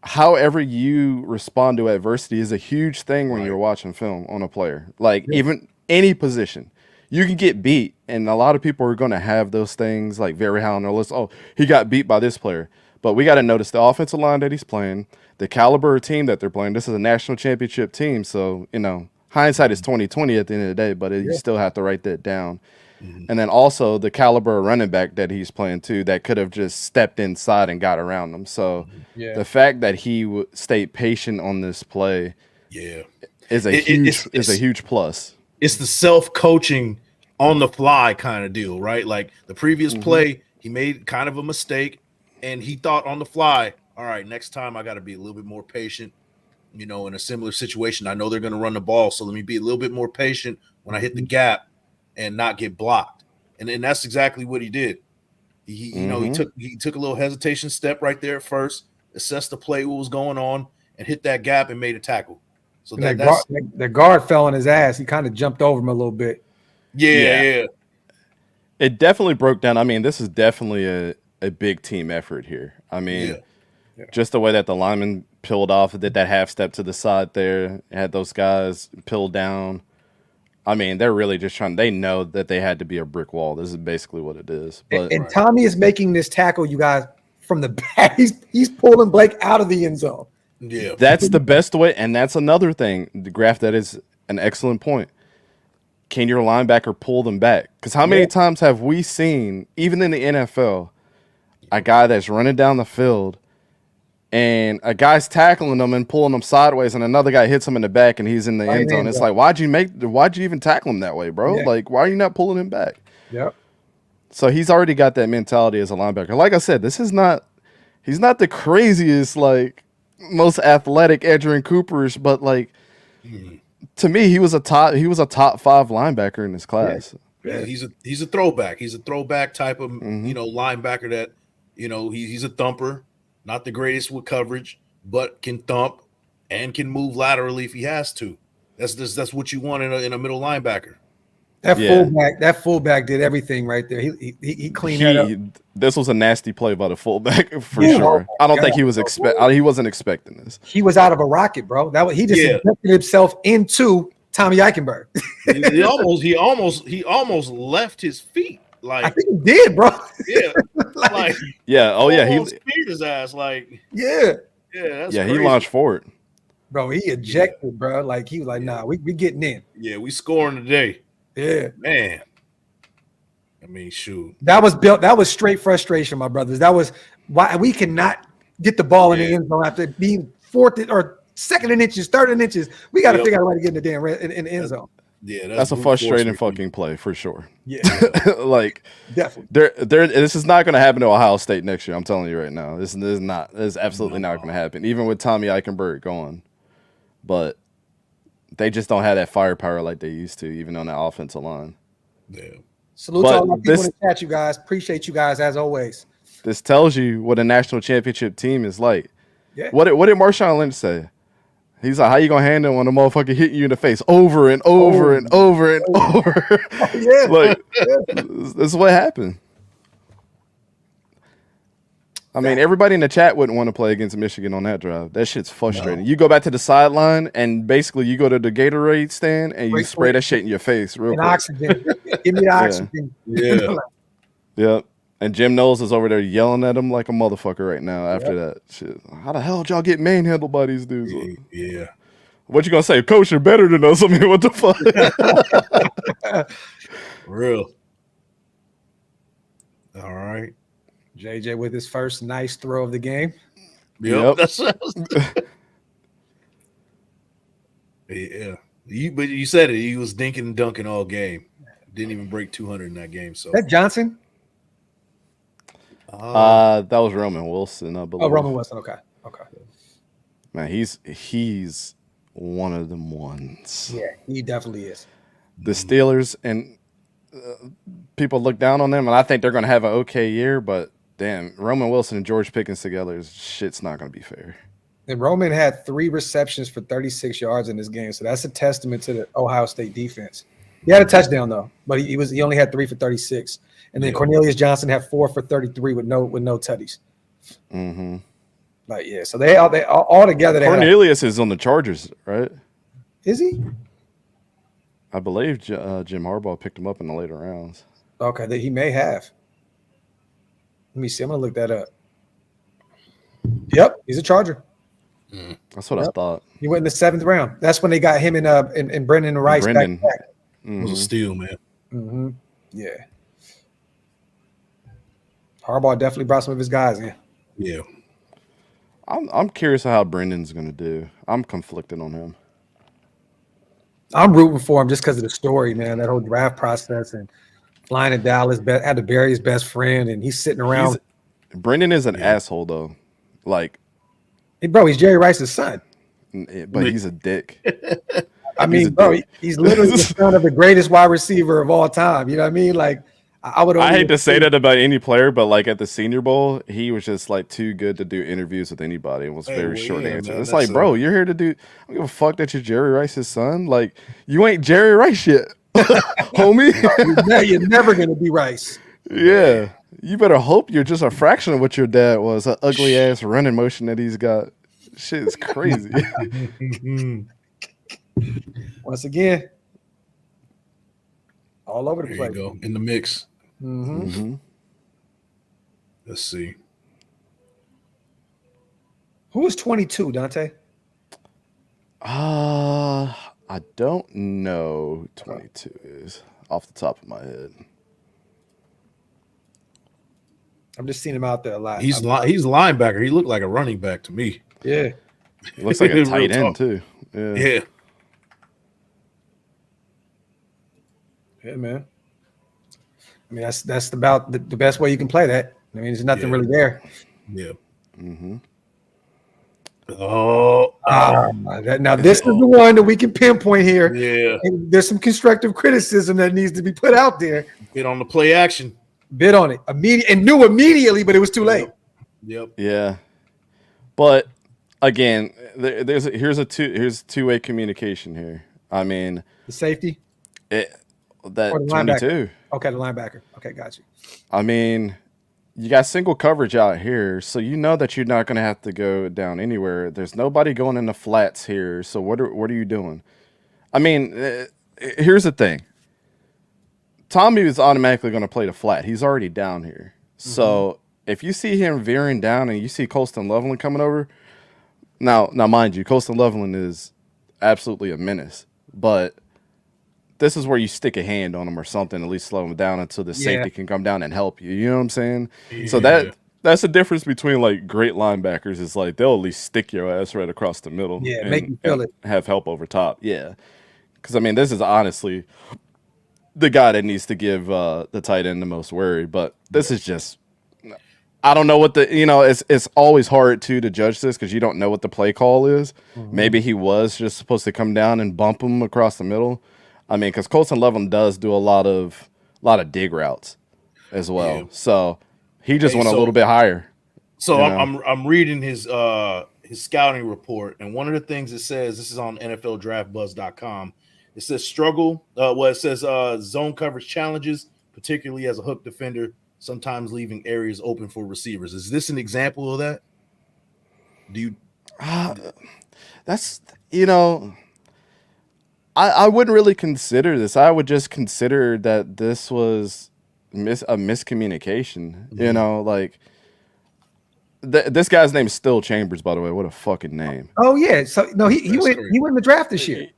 However you respond to adversity is a huge thing when you're watching film on a player. Like even any position. You can get beat, and a lot of people are going to have those things like very high on their list. Oh, he got beat by this player. But we got to notice the offensive line that he's playing, the caliber of team that they're playing. This is a national championship team, so, hindsight is 20/20 at the end of the day, but you still have to write that down. Mm-hmm. And then also the caliber of running back that he's playing too, that could have just stepped inside and got around him. So the fact that he stayed patient on this play is a huge plus. It's the self-coaching on the fly kind of deal, right? Like the previous play, he made kind of a mistake and he thought on the fly, all right, next time I got to be a little bit more patient, in a similar situation. I know they're going to run the ball, so let me be a little bit more patient when I hit the gap and not get blocked. And that's exactly what he did. He took a little hesitation step right there at first, assessed the play, what was going on, and hit that gap and made a tackle. So the guard fell on his ass. He kind of jumped over him a little bit. Yeah. It definitely broke down. I mean, this is definitely a big team effort here. I mean, just the way that the lineman peeled off, did that half step to the side there, had those guys peeled down. I mean, they're really just they know that they had to be a brick wall. This is basically what it is. But and Tommy is making this tackle, you guys, from the back. He's pulling Blake out of the end zone. Yeah, that's the best way, and that's another thing. The Graphk, that is an excellent point. Can your linebacker pull them back? Because how many times have we seen, even in the NFL, a guy that's running down the field and a guy's tackling him and pulling him sideways, and another guy hits him in the back, and he's in the end zone. It's like, why'd you even tackle him that way, bro? Yeah. Like, why are you not pulling him back? Yep. So he's already got that mentality as a linebacker. Like I said, he's not the craziest, like, most athletic Edgerrin Cooperish, but like to me, he was a top 5 linebacker in his class. Yeah, he's a throwback. He's a throwback type of linebacker that he's a thumper, not the greatest with coverage, but can thump and can move laterally if he has to. That's what you want in a middle linebacker. That fullback did everything right there. He cleaned that up. This was a nasty play by the fullback for sure. I don't think he wasn't expecting this. He was out of a rocket, bro. He just injected himself into Tommy Eichenberg. he almost left his feet. Like, I think he did, bro. Yeah. He speared his ass. Like, that's crazy. He launched forward. Bro, he ejected, bro. Like, he was like, nah, we getting in. Yeah, we scoring today. Yeah, man. I mean, shoot. That was straight frustration, my brothers. That was why we cannot get the ball in the end zone after being fourth or second and inches, third and inches. We got to figure out a way to get in the damn in the end zone. Yeah, that's a frustrating fucking play for sure. Yeah, like definitely. This is not going to happen to Ohio State next year. I'm telling you right now. This is absolutely not going to happen. Even with Tommy Eichenberg going, but they just don't have that firepower like they used to, even on the offensive line. Yeah. Salute to all my people in the chat, you guys. Appreciate you guys as always. This tells you what a national championship team is like. Yeah. What did Marshawn Lynch say? He's like, how you gonna handle when a motherfucker hit you in the face over and over and over and over? Yeah. Like, this is what happened. I mean, everybody in the chat wouldn't want to play against Michigan on that drive. That shit's frustrating. No. You go back to the sideline and basically you go to the Gatorade stand and you spray that shit in your face real quick. Oxygen. Give me the oxygen. Yeah. Yep. And Jim Knowles is over there yelling at him like a motherfucker right now after that shit. How the hell did y'all get manhandled by these dudes? Yeah. What you gonna say? Coach, you're better than us. I mean, what the fuck? Real. All right. JJ with his first nice throw of the game. Yep. Yeah. But you said it. He was dinking and dunking all game. Didn't even break 200 in that game. So that Johnson? That was Roman Wilson, I believe. Oh, Roman Wilson. Okay. Man, he's one of them ones. Yeah, he definitely is. The Steelers and people look down on them, and I think they're going to have an okay year, but damn, Roman Wilson and George Pickens together, shit's not going to be fair. And Roman had 3 receptions for 36 yards in this game, so that's a testament to the Ohio State defense. He had a touchdown though, but he only had 3 for 36. And then Cornelius Johnson had 4 for 33 with no tutties. Mm-hmm. Like, yeah, so they all together. Cornelius is on the Chargers, right? Is he? I believe Jim Harbaugh picked him up in the later rounds. Okay, he may have. Let me see. I'm gonna look that up. Yep, he's a Charger. That's what I thought. He went in the 7th round. That's when they got him and Brendan Rice back. It was a steal, man. Mm-hmm. Yeah. Harbaugh definitely brought some of his guys in. Yeah. I'm curious how Brendan's going to do. I'm conflicted on him. I'm rooting for him just because of the story, man. That whole draft process and flying to Dallas, had to bury his best friend, and he's sitting around. Brendan is an asshole, though. Like, hey, bro, he's Jerry Rice's son. But he's a dick. I mean, bro, he's literally the son of the greatest wide receiver of all time. You know what I mean? Like, I hate to say that about any player, but like at the Senior Bowl, he was just like too good to do interviews with anybody and was very short answer. Man, it's like, bro, you're here to do. I don't give a fuck that you're Jerry Rice's son. Like, you ain't Jerry Rice yet, homie. You're never gonna be Rice. Yeah, you better hope you're just a fraction of what your dad was. An ugly ass running motion that he's got. Shit is crazy. Once again, all over the place. There you go, in the mix. Mm-hmm. Mm-hmm. Let's see. Who is 22, Dante? I don't know who 22 is off the top of my head. I'm just seeing him out there a lot. He's linebacker. He looked like a running back to me. Yeah. He looks like a tight end too. Yeah. Yeah, man. I mean, that's about the best way you can play that. I mean, there's nothing really there. Yeah. Mm-hmm. Now this is the one that we can pinpoint here. Yeah. And there's some constructive criticism that needs to be put out there. Bit on the play action. Bid on it knew immediately, but it was too late. Yep. Yeah. But again, here's two-way communication here. I mean, The safety. that Or the 22. Okay, the linebacker. Okay, got you. I mean, you got single coverage out here, so you know that you're not going to have to go down anywhere. There's nobody going in the flats here, so what are you doing? I mean, here's the thing. Tommy is automatically going to play the flat. He's already down here. So if you see him veering down and you see Colston Loveland coming over, now mind you, Colston Loveland is absolutely a menace, but this is where you stick a hand on him or something, at least slow him down until the safety can come down and help you. You know what I'm saying? Yeah. So that's the difference between like great linebackers is like they'll at least stick your ass right across the middle. Yeah, and, make you feel it. Have help over top. Yeah. Because, I mean, this is honestly the guy that needs to give the tight end the most worry. But this is just – I don't know what it's always hard, too, to judge this because you don't know what the play call is. Maybe he was just supposed to come down and bump him across the middle. I mean, because Colston Loveland does do a lot of dig routes as well. Yeah. So he just went a little bit higher. So I'm reading his scouting report, and one of the things it says, this is on NFLDraftBuzz.com. It says zone coverage challenges, particularly as a hook defender, sometimes leaving areas open for receivers. Is this an example of that? Do you? That's I wouldn't really consider this. I would just consider that this was a miscommunication. Like this guy's name is Still Chambers, by the way. What a fucking name. Oh yeah. So no, he went in the draft this year.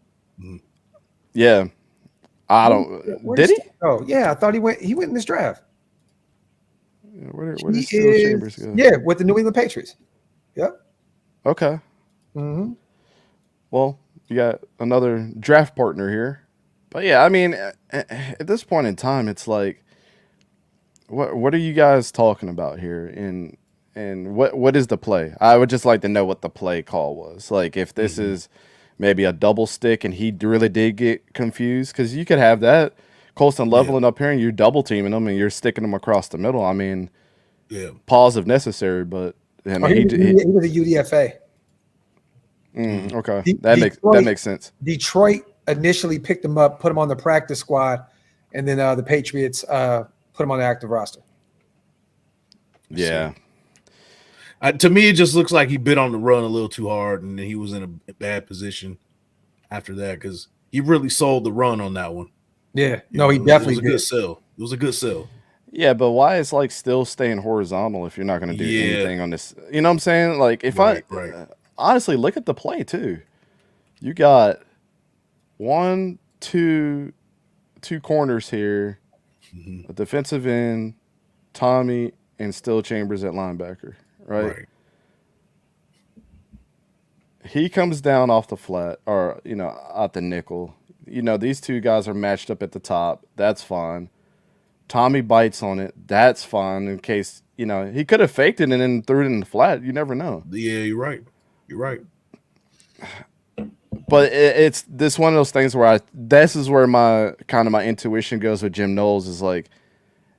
Yeah. I don't. Did he? Oh yeah, I thought he went in this draft. Yeah, where did Still Chambers go? Yeah, with the New England Patriots. Yep. Okay. Well, you got another draft partner here. But yeah, I mean, at this point in time, it's like, what are you guys talking about here? And what is the play? I would just like to know what the play call was. Like, if this is maybe a double stick and he really did get confused, because you could have that. Colston Loveland up here and you're double teaming him and you're sticking him across the middle. I mean, pause if necessary, but I mean, he was a UDFA. Okay, that makes sense. Detroit initially picked him up, put him on the practice squad, and then the Patriots put him on the active roster. Yeah. To me, it just looks like he bit on the run a little too hard, and he was in a bad position after that because he really sold the run on that one. Yeah, no, he definitely did. It was a good sell. Yeah, but why is like still staying horizontal if you're not going to do anything on this? You know what I'm saying? Like if honestly, look at the play too. You got two corners here, a defensive end, Tommy, and Still Chambers at linebacker, right? He comes down off the flat or, out the nickel. These two guys are matched up at the top. That's fine. Tommy bites on it. That's fine in case, he could have faked it and then threw it in the flat. You never know. Yeah, you're right. But it's this one of those things where this is where my intuition goes with Jim Knowles is like,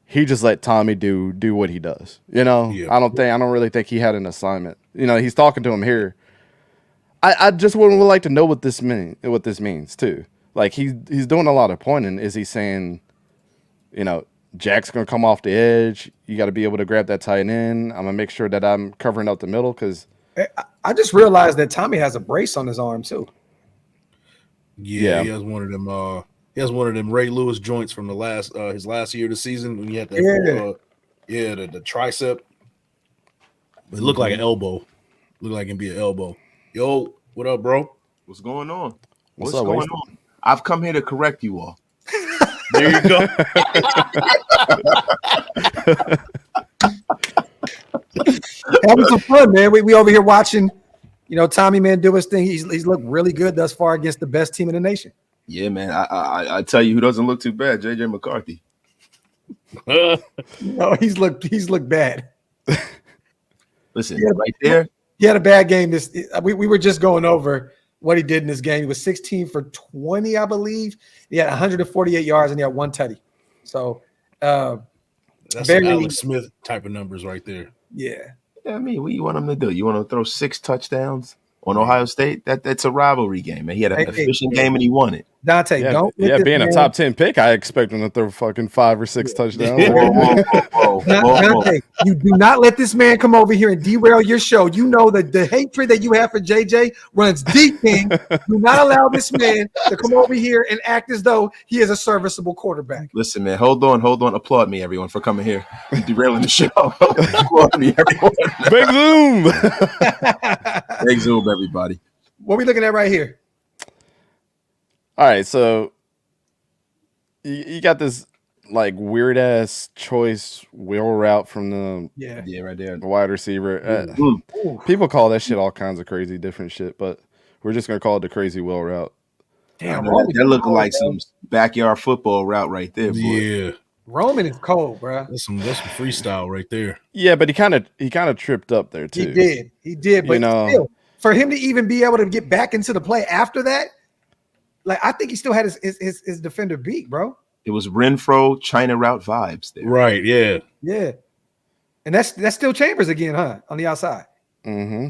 he just let Tommy do what he does. I don't really think he had an assignment. He's talking to him here. I just would like to know what this means too. Like he's doing a lot of pointing. Is he saying, Jack's gonna come off the edge? You got to be able to grab that tight end. I'm gonna make sure that I'm covering up the middle because I just realized that Tommy has a brace on his arm too. Yeah, he has one of them. He has one of them Ray Lewis joints from his last year of the season when he had that. The tricep. It looked like an elbow. Looked like it can be an elbow. Yo, what up, bro? What's going on? What's going on? I've come here to correct you all. There you go. Having some fun, man. We over here watching, Tommy man do his thing. He's looked really good thus far against the best team in the nation. Yeah, man. I tell you who doesn't look too bad, JJ McCarthy. No, he's looked bad. Listen, right there. He had a bad game. We were just going over what he did in this game. He was 16 for 20, I believe. He had 148 yards and he had one tutty. So that's Alex Smith type of numbers right there. Yeah. I mean, what you want him to do? You want to throw 6 touchdowns on Ohio State? That's a rivalry game, man. He had an efficient game and he won it. Dante, being a top 10 pick, I expect him to throw fucking 5 or 6 touchdowns. Whoa. Dante, you do not let this man come over here and derail your show. You know that the hatred that you have for JJ runs deep, King. Do not allow this man to come over here and act as though he is a serviceable quarterback. Listen, man, hold on. Applaud me, everyone, for coming here and derailing the show. Applaud me, everyone. Big Zoom. Big Zoom, everybody. What are we looking at right here? All right, so you got this like weird ass choice wheel route from the right there, the wide receiver. People call that shit all kinds of crazy different shit, but we're just gonna call it the crazy wheel route. Damn, that looked like some backyard football route right there, boy. Yeah, Roman is cold, bro. That's some freestyle right there. Yeah, but he kind of tripped up there too. He did, but still, for him to even be able to get back into the play after that. Like, I think he still had his defender beat, bro. It was Renfro China route vibes there. Right, yeah. Yeah. And that's still Chambers again, huh? On the outside. Mm-hmm.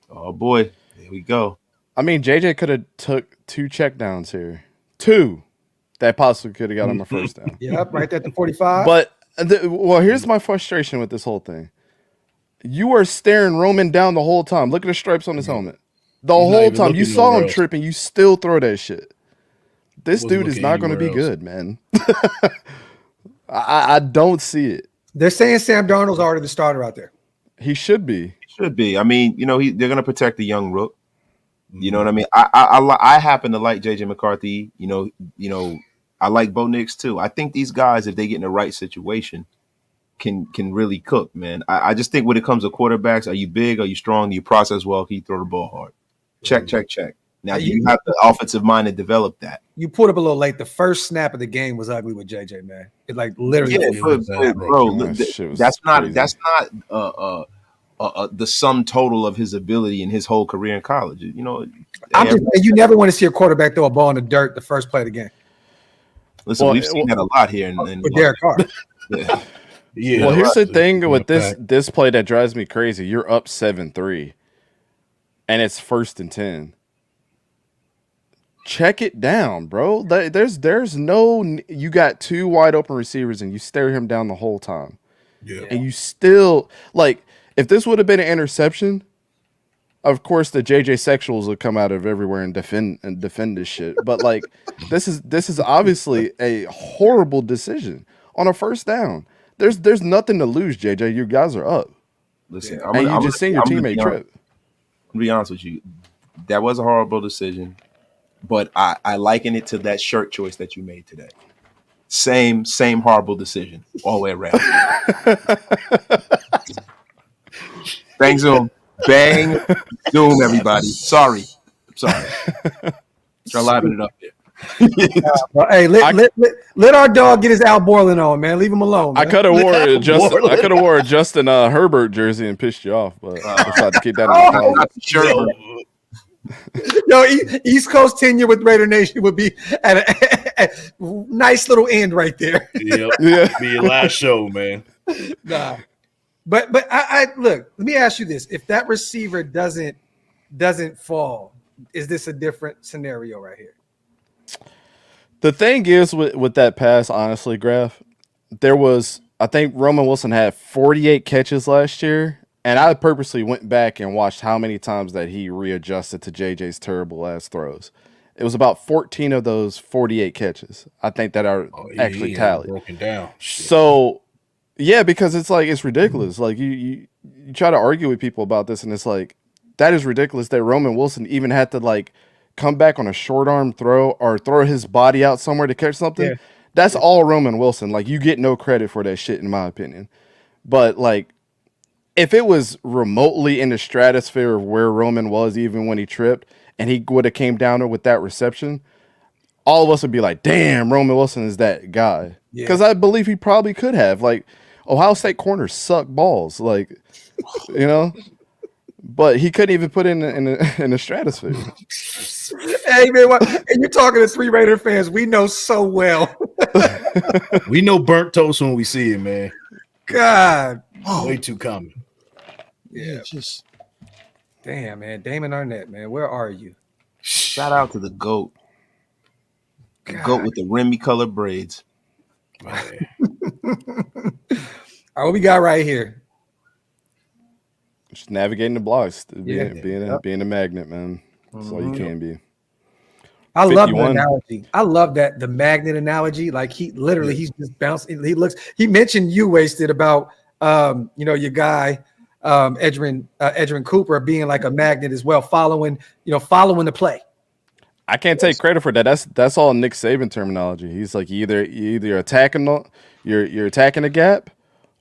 Oh, boy. There we go. I mean, JJ could have took 2 checkdowns here. 2 that possibly could have got him a first down. Yep, right there at the 45. But, here's my frustration with this whole thing. You are staring Roman down the whole time. Look at the stripes on his helmet. The whole time. You saw him tripping. You still throw that shit. This dude is not going to be good, man. I don't see it. They're saying Sam Darnold's already the starter out there. He should be. I mean, they're going to protect the young rook. You know what I mean? I happen to like JJ McCarthy. I like Bo Nix too. I think these guys, if they get in the right situation, can really cook, man. I just think when it comes to quarterbacks, are you big? Are you strong? Do you process well? Can you throw the ball hard? Check. Now you have the offensive mind to develop that. You pulled up a little late. The first snap of the game was ugly with JJ, man. It like literally. Yeah, bro, that's not the sum total of his ability in his whole career in college. I'm just saying, you never want to see a quarterback throw a ball in the dirt the first play of the game. Listen, we've seen that a lot here. With Derek Carr. Yeah. Well, here's the thing with this play that drives me crazy. You're up 7-3, and it's 1st and 10. Check it down, bro. There's no. You got 2 wide open receivers, and you stare him down the whole time. Yeah. And you still like. If this would have been an interception, of course the JJ sexuals would come out of everywhere and defend this shit. But like, this is obviously a horrible decision on a 1st down. There's nothing to lose, JJ. You guys are up. Listen, and you just seen your teammate trip. To be honest with you, that was a horrible decision, but I liken it to that shirt choice that you made today. Same horrible decision all the way around. Bang Zoom, everybody. Sorry. Try liven it up there. Hey, let our dog get his Al Borland on, man. Leave him alone. Man. I could have wore a Justin Herbert jersey and pissed you off, but I decided to keep that in the Yo, East Coast tenure with Raider Nation would be at a nice little end right there. Yep. Yeah, be your last show, man. Nah, but I look. Let me ask you this: if that receiver doesn't fall, is this a different scenario right here? The thing is with that pass, honestly, Graphk, I think Roman Wilson had 48 catches last year, and I purposely went back and watched how many times that he readjusted to JJ's terrible ass throws. It was about 14 of those 48 catches. I think that are actually tallied. Broken down. So, yeah, because it's like, it's ridiculous. Like you try to argue with people about this, and it's like, that is ridiculous that Roman Wilson even had to like come back on a short arm throw or throw his body out somewhere to catch something. Yeah. That's all Roman Wilson. Like, you get no credit for that shit, in my opinion. But like, if it was remotely in the stratosphere of where Roman was, even when he tripped, and he would have came down there with that reception, all of us would be like, "Damn, Roman Wilson is that guy." Because I believe he probably could have. Like, Ohio State corners suck balls, like, you know. But he couldn't even put in the stratosphere. Hey man, and you're talking to 3 Raider fans we know so well. We know burnt toast when we see it, man. God, Way too common. Yeah, just damn, man. Damon Arnett, man, where are you? Shout out to the GOAT. The GOAT with the Remy colored braids. All right, what we got right here? Just navigating the blocks, being a magnet, man. That's all you can be. I love the analogy. I love that the magnet analogy. Like he's just bouncing. He mentioned you wasted about your guy Edgerrin Cooper being like a magnet as well, following the play. I can't take credit for that. That's all Nick Saban terminology. He's like you're either attacking you're attacking the gap,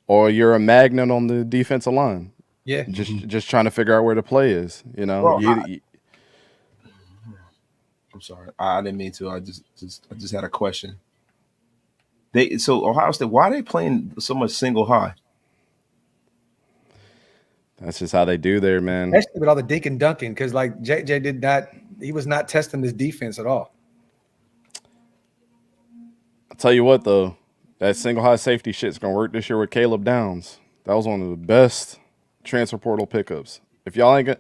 or you're a magnet on the defensive line. Yeah, just trying to figure out where the play is. You know. Well, I'm sorry, I didn't mean to. I just had a question. So Ohio State, why are they playing so much single high? That's just how they do there, man. Especially with all the dink and dunking, because like JJ he was not testing his defense at all. I'll tell you what though, that single high safety shit's gonna work this year with Caleb Downs. That was one of the best transfer portal pickups. If y'all ain't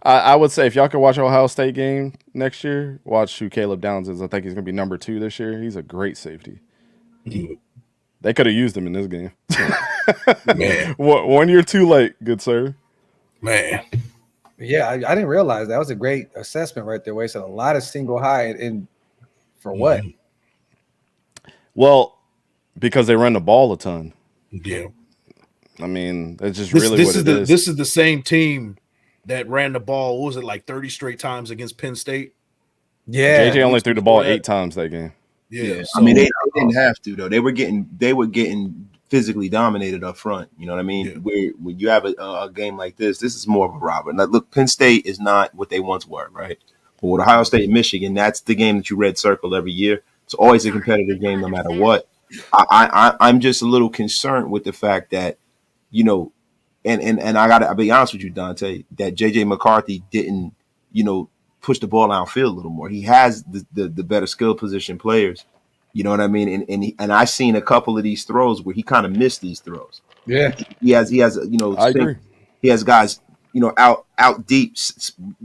I would say if y'all could watch Ohio State game next year, watch who Caleb Downs is. I think he's gonna be number 2 this year. He's a great safety. They could have used him in this game. Man. 1 year too late, good sir. Man. Yeah, I didn't realize that was a great assessment right there. Wasted a lot of single high and for what? Well, because they run the ball a ton. Yeah. I mean, that's just really what it is. This is the same team that ran the ball, what was it, like 30 straight times against Penn State? Yeah. JJ only threw the ball 8 times that game. Yeah. So, I mean, they didn't have to though. They were getting physically dominated up front. You know what I mean? Yeah. When you have a game like this is more of a robber. Now, look, Penn State is not what they once were, right? But with Ohio State and Michigan, that's the game that you red circle every year. It's always a competitive game, no matter what. I'm just a little concerned with the fact that, and I'll be honest with you, Dante, that JJ McCarthy didn't, push the ball downfield a little more. He has the better skill position players. You know what I mean? And I've seen a couple of these throws where he kind of missed these throws. Yeah. He has I agree. He has guys, out deep,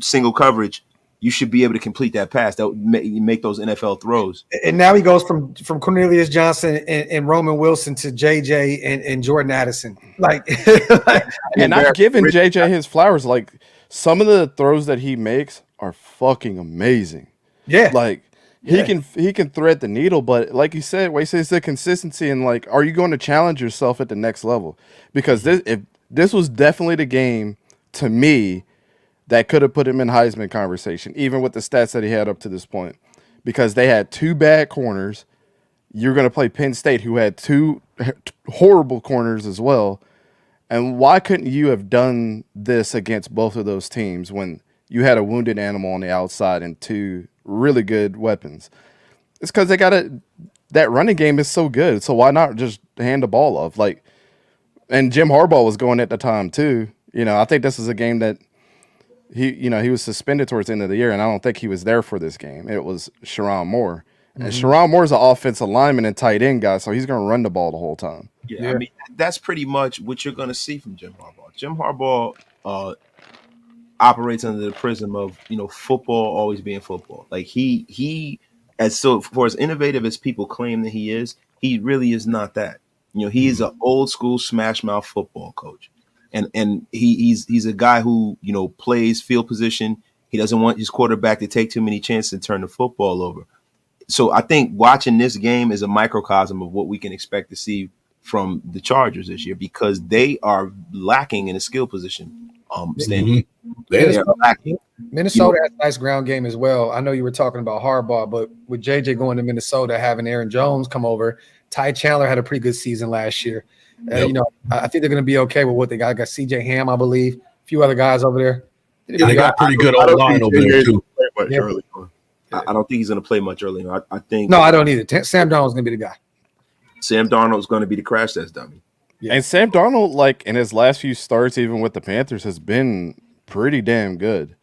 single coverage. You should be able to complete that pass. That would make those NFL throws. And now he goes from Cornelius Johnson and Roman Wilson to JJ and Jordan Addison. And I'm giving JJ his flowers. Like, some of the throws that he makes are fucking amazing. Yeah. Like, he can thread the needle, but like you said, it's the consistency and like, are you going to challenge yourself at the next level? Because this was definitely the game to me that could have put him in Heisman conversation, even with the stats that he had up to this point, because they had 2 bad corners. You're going to play Penn State, who had 2 horrible corners as well. And why couldn't you have done this against both of those teams when you had a wounded animal on the outside and 2 really good weapons? It's because they got that running game is so good. So why not just hand the ball off? Like, and Jim Harbaugh was going at the time too. I think this is a game that he was suspended towards the end of the year, and I don't think he was there for this game. It was Sherrone Moore. And Sherrone Moore's an offensive lineman and tight end guy, so he's going to run the ball the whole time. Yeah, I mean, that's pretty much what you're going to see from Jim Harbaugh. Jim Harbaugh operates under the prism of, football always being football. Like he for as innovative as people claim that he is, really is not that. He is an old school smash mouth football coach. And he's a guy who, plays field position. He doesn't want his quarterback to take too many chances and turn the football over. So I think watching this game is a microcosm of what we can expect to see from the Chargers this year, because they are lacking in a skill position standing. They are lacking. Minnesota has a nice ground game as well. I know you were talking about Harbaugh, but with JJ going to Minnesota, having Aaron Jones come over, Ty Chandler had a pretty good season last year. You know, I think they're going to be okay with what they got. I got CJ Ham, I believe, a few other guys over there. Yeah, they got pretty good line over there too. I don't think he's going to play much early on. I think no, I don't either. Sam Darnold's going to be the guy. Sam Darnold's going to be the crash test dummy. Yeah. And Sam Darnold, like in his last few starts, even with the Panthers, has been pretty damn good.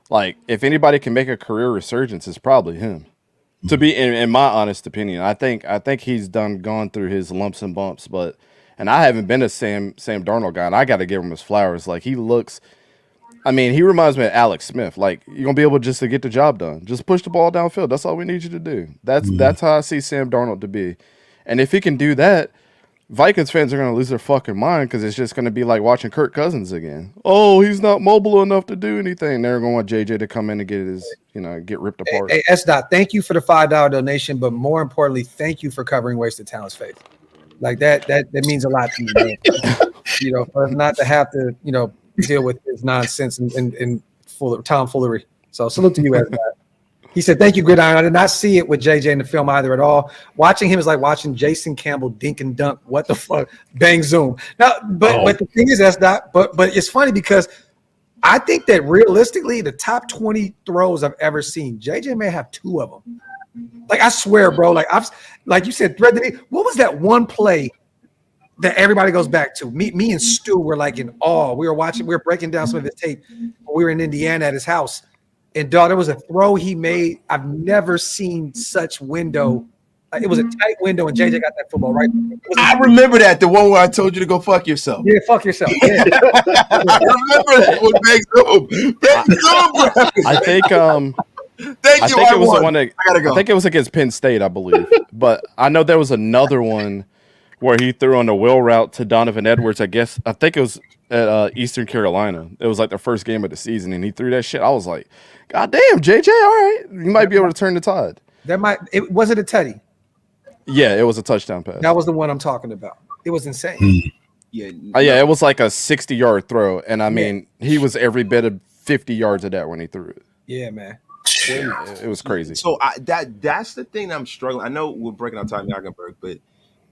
Like, if anybody can make a career resurgence, it's probably him. To be, in my honest opinion, I think he's gone through his lumps and bumps, and I haven't been a Sam Darnold guy, and I got to give him his flowers. Like, he looks, I mean, he reminds me of Alex Smith. Like, you're gonna be able just to get the job done, just push the ball downfield. That's all we need you to do. That's how I see Sam Darnold to be, and if he can do that, Vikings fans are going to lose their fucking mind because it's just going to be like watching Kirk Cousins again. Oh, he's not mobile enough to do anything. They're going to want JJ to come in and get his, get ripped apart. Hey, S-Dot, thank you for the $5 donation, but more importantly, thank you for covering Wasted Talent's face. Like that means a lot to me, man. For us not to have to, deal with this nonsense and tomfoolery. So salute to you, S-Dot. He said, thank you, GridIron. I did not see it with JJ in the film either at all. Watching him is like watching Jason Campbell dink and dunk. What the fuck? Bang, zoom. Now, but the thing is, that's not, but it's funny because I think that realistically, the top 20 throws I've ever seen, JJ may have 2 of them. Like, I swear, bro, like you said, thread the needle. What was that one play that everybody goes back to? Me and Stu were like in awe. We were breaking down some of his tape. We were in Indiana at his house. And dog, there was a throw he made. I've never seen such window. It was a tight window, and JJ got that football right. I remember that, the one where I told you to go fuck yourself. Yeah, fuck yourself. Yeah. I remember that one. I think I think it was against Penn State, I believe. But I know there was another one where he threw on the wheel route to Donovan Edwards. I think it was at Eastern Carolina. It was like the first game of the season, and he threw that shit. I was like, God damn, JJ, all right. You might be able to turn the tide. Was it a tutty? Yeah, it was a touchdown pass. That was the one I'm talking about. It was insane. Yeah, it was like a 60-yard throw, and I mean, he was every bit of 50 yards of that when he threw it. Yeah, man. It was crazy. So that's the thing I'm struggling. I know we're breaking our time, Eikenberg, but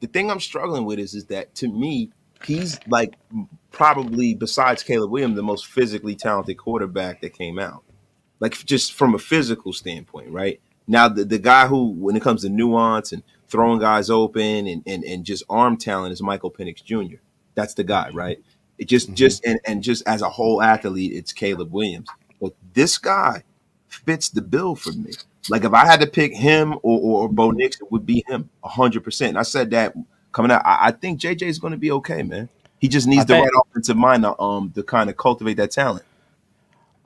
the thing I'm struggling with is that to me, he's like probably, besides Caleb Williams, the most physically talented quarterback that came out. Like, just from a physical standpoint, right? Now, the guy who, when it comes to nuance and throwing guys open and just arm talent, is Michael Penix Jr. That's the guy, right? It just as a whole athlete, it's Caleb Williams. But this guy fits the bill for me. Like, if I had to pick him or Bo Nix, it would be him 100%. And I said that coming out. I think JJ is going to be okay, man. He just needs the right offensive mind to kind of cultivate that talent.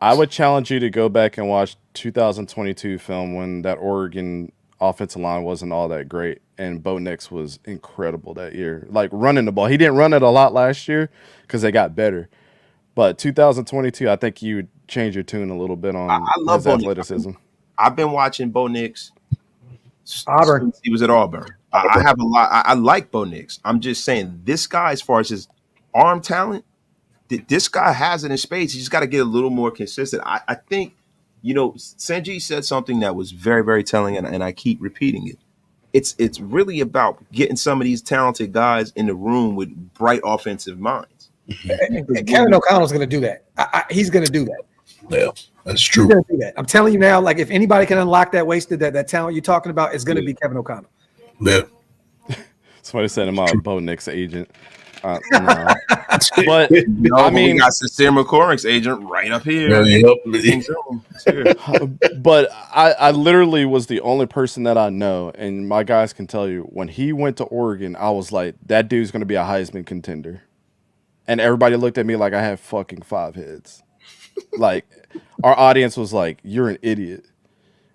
I would challenge you to go back and watch 2022 film when that Oregon offensive line wasn't all that great, and Bo Nix was incredible that year. Like, running the ball. He didn't run it a lot last year because they got better. But 2022, I think you would change your tune a little bit on his athleticism. I've been watching Bo Nix Auburn. Since he was at Auburn. I have a lot. I like Bo Nix. I'm just saying, this guy, as far as his arm talent, this guy has it in spades. He just got to get a little more consistent. I think, Sanjit said something that was very, very telling, and I keep repeating it. It's really about getting some of these talented guys in the room with bright offensive minds. And Kevin O'Connell's going to do that. He's going to do that. Yeah, that's true. He's going to do that. I'm telling you now, like, if anybody can unlock that that talent you're talking about, it's going to be Kevin O'Connell. Yeah. Somebody said I'm a Bo Nix agent. No. But I mean, we got Sincere McCormick's agent right up here. But I literally was the only person that I know, and my guys can tell you, when he went to Oregon, I was like, that dude's going to be a Heisman contender. And everybody looked at me like I had fucking 5 heads. Like, our audience was like, you're an idiot.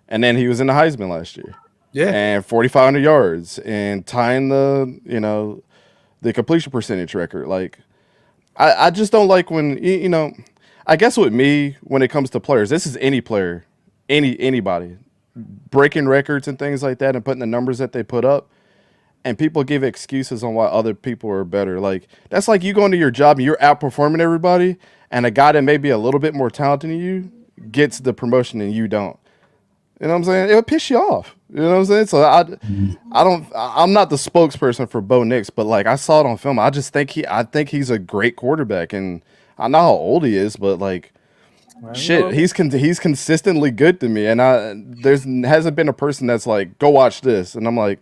And then he was in the Heisman last year. Yeah. And 4,500 yards and tying the completion percentage record. Like, I just don't like when, I guess with me, when it comes to players, this is any player, anybody, breaking records and things like that and putting the numbers that they put up, and people give excuses on why other people are better. Like, that's like you going to your job and you're outperforming everybody, and a guy that may be a little bit more talented than you gets the promotion and you don't. You know what I'm saying? It'll piss you off. You know what I'm saying? So I'm not the spokesperson for Bo Nix, but like I saw it on film. I think he's a great quarterback, and I know how old he is, but like, shit, he's consistently good to me. And hasn't been a person that's like, go watch this, and I'm like,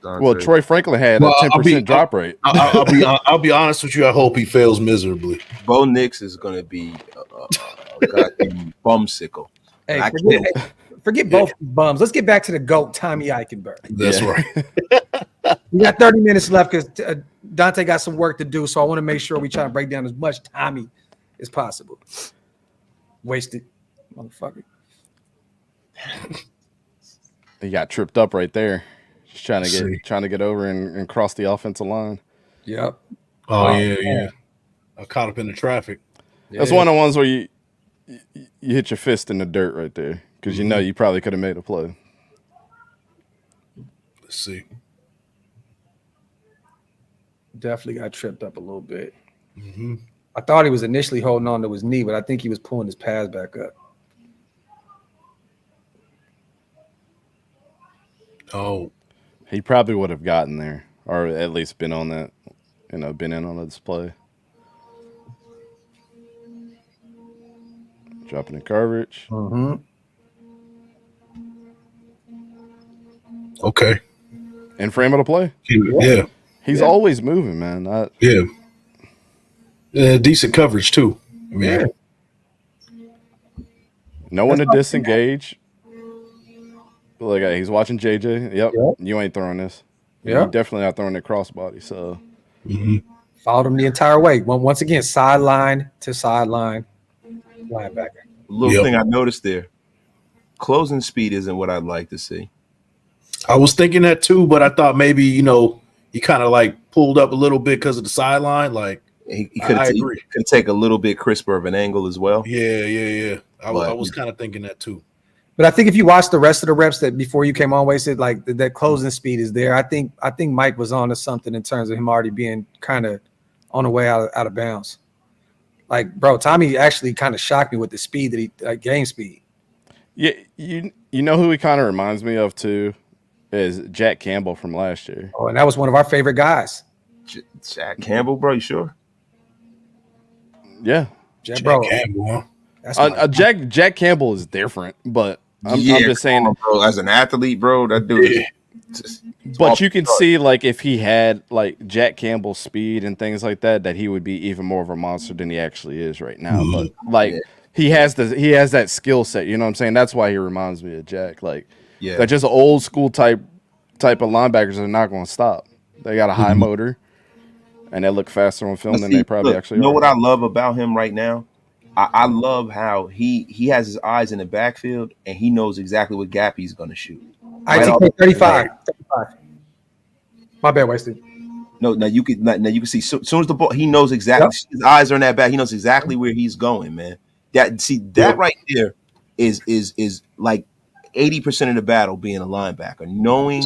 well, Troy Franklin had a 10% drop rate. I'll be honest with you. I hope he fails miserably. Bo Nix is going to be a goddamn bumsicle. Hey, forget both bums. Let's get back to the GOAT, Tommy Eichenberg. That's right. We got 30 minutes left because Dante got some work to do, so I want to make sure we try to break down as much Tommy as possible. Wasted, motherfucker. He got tripped up right there. Just trying to get over and cross the offensive line. Yep. Oh yeah. I caught up in the traffic. That's one of the ones where you hit your fist in the dirt right there because you know you probably could have made a play. Let's see. Definitely got tripped up a little bit. Mm-hmm. I thought he was initially holding on to his knee, but I think he was pulling his pads back up. Oh. He probably would have gotten there, or at least been on that, been in on the display. Dropping in coverage. Mm-hmm. Okay. In frame of the play. Yeah. He's always moving, man. Decent coverage too. I mean, no one to disengage. Look, he's watching JJ. Yep. You ain't throwing this. Yeah. You're definitely not throwing that crossbody. So followed him the entire way. Once again, sideline to sideline, linebacker. Little thing I noticed there, closing speed isn't what I'd like to see. I was thinking that too, but I thought maybe he kind of like pulled up a little bit because of the sideline. Like he could take a little bit crisper of an angle as well. Yeah. I was kind of thinking that too. But I think if you watch the rest of the reps that before you came on, wasted like that closing speed is there. I think Mike was on to something in terms of him already being kind of on the way out of bounds. Like, bro, Tommy actually kind of shocked me with the speed that he game speed. Yeah, you know who he kind of reminds me of too is Jack Campbell from last year. Oh, and that was one of our favorite guys. Jack Campbell, bro, you sure? Yeah, Jack Campbell. Huh? Jack Campbell is different, but I'm just saying, bro, as an athlete, bro, that dude. But you can see, like, if he had like Jack Campbell's speed and things like that he would be even more of a monster than he actually is right now. But like, he has that skill set. You know what I'm saying? That's why he reminds me of Jack. Like, they're just old school type of linebackers are not going to stop. They got a high motor, and they look faster on film than they probably actually. You know what I love about him right now? I love how he has his eyes in the backfield and he knows exactly what gap he's going to shoot. ITK 35. My bad, wasted. No, now you can see soon as the ball, he knows exactly. His eyes are in that back. He knows exactly where he's going, man. That right there is like 80% of the battle being a linebacker, knowing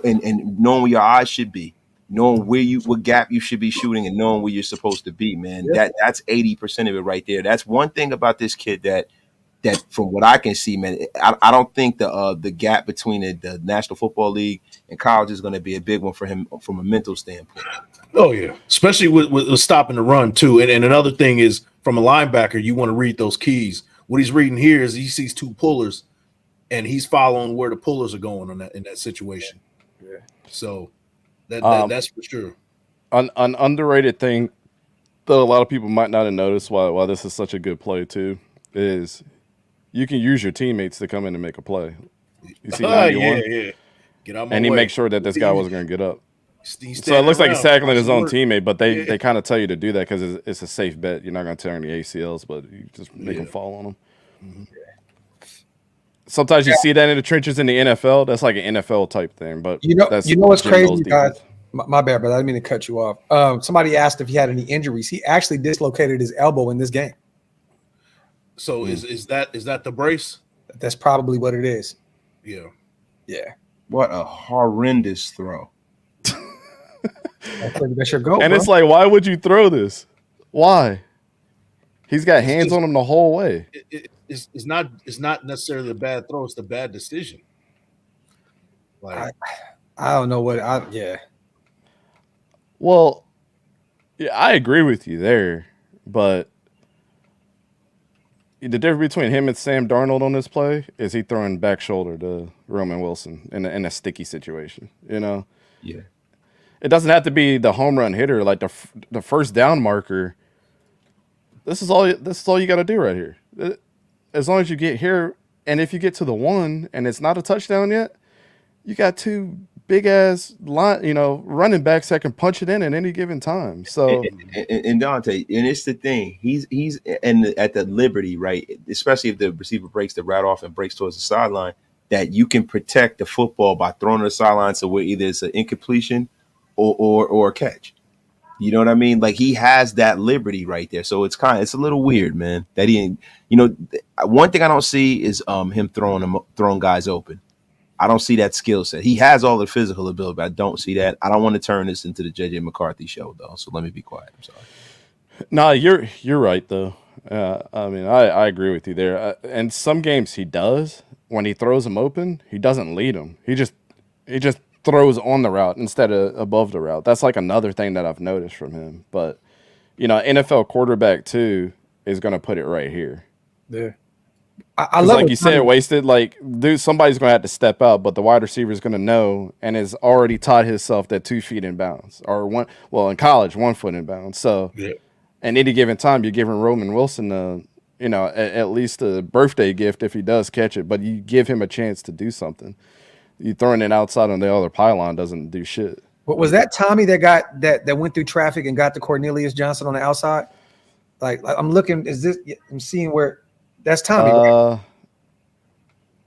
and knowing where your eyes should be. Knowing what gap you should be shooting and knowing where you're supposed to be, man. That's 80% of it right there. That's one thing about this kid that from what I can see, man, I don't think the gap between the National Football League and college is going to be a big one for him from a mental standpoint. Oh yeah, especially with stopping the run too. And another thing is from a linebacker, you want to read those keys. What he's reading here is he sees two pullers, and he's following where the pullers are going in that situation. Yeah. So. That's for sure. An underrated thing that a lot of people might not have noticed why this is such a good play too is you can use your teammates to come in and make a play. You see 91? Yeah. Get out my and he way. makes sure that this guy wasn't going to get up. So it looks like he's tackling his own teammate, but they kind of tell you to do that because it's a safe bet. You're not going to tear any ACLs, but you just make them fall on them. Mm-hmm. Sometimes you see that in the trenches in the NFL. That's like an NFL type thing. But you know what's crazy, guys? My bad, brother. I didn't mean to cut you off. Somebody asked if he had any injuries. He actually dislocated his elbow in this game. So is that the brace? That's probably what it is. Yeah. What a horrendous throw. That's your goal. And it's like, why would you throw this? Why? He's got hands on him the whole way. It's not necessarily a bad throw. It's the bad decision. Like, I don't know what yeah. Well, yeah, I agree with you there, but the difference between him and Sam Darnold on this play is he throwing back shoulder to Roman Wilson in a sticky situation. You know, Yeah. it doesn't have to be the home run hitter, like the first down marker. This is all you got to do right here. As long as you get here, and if you get to the one and it's not a touchdown yet, you got two big ass running backs that can punch it in at any given time. So and Dante, and it's the thing, he's at the liberty, right? Especially if the receiver breaks the route off and breaks towards the sideline, that you can protect the football by throwing to the sideline, so where either it's an incompletion or a catch. You know what I mean? Like, he has that liberty right there. So it's a little weird, man. That he ain't, one thing I don't see is him throwing guys open. I don't see that skill set. He has all the physical ability, but I don't see that. I don't want to turn this into the JJ McCarthy show, though. So let me be quiet. I'm sorry. No, you're right though. I mean, I agree with you there. And some games he does, when he throws them open, he doesn't lead them. He just throws on the route instead of above the route. That's like another thing that I've noticed from him. But NFL quarterback too is going to put it right here. Yeah. I love, like you said, wasted. Like, dude, somebody's going to have to step out, but the wide receiver is going to know and has already taught himself that 2 feet in bounds, or in college, 1 foot in bounds. So, at any given time, you're giving Roman Wilson at least a birthday gift if he does catch it, but you give him a chance to do something. You throwing it outside on the other pylon doesn't do shit. But was that Tommy that went through traffic and got to Cornelius Johnson on the outside? Like I'm looking, I'm seeing where that's Tommy. Right?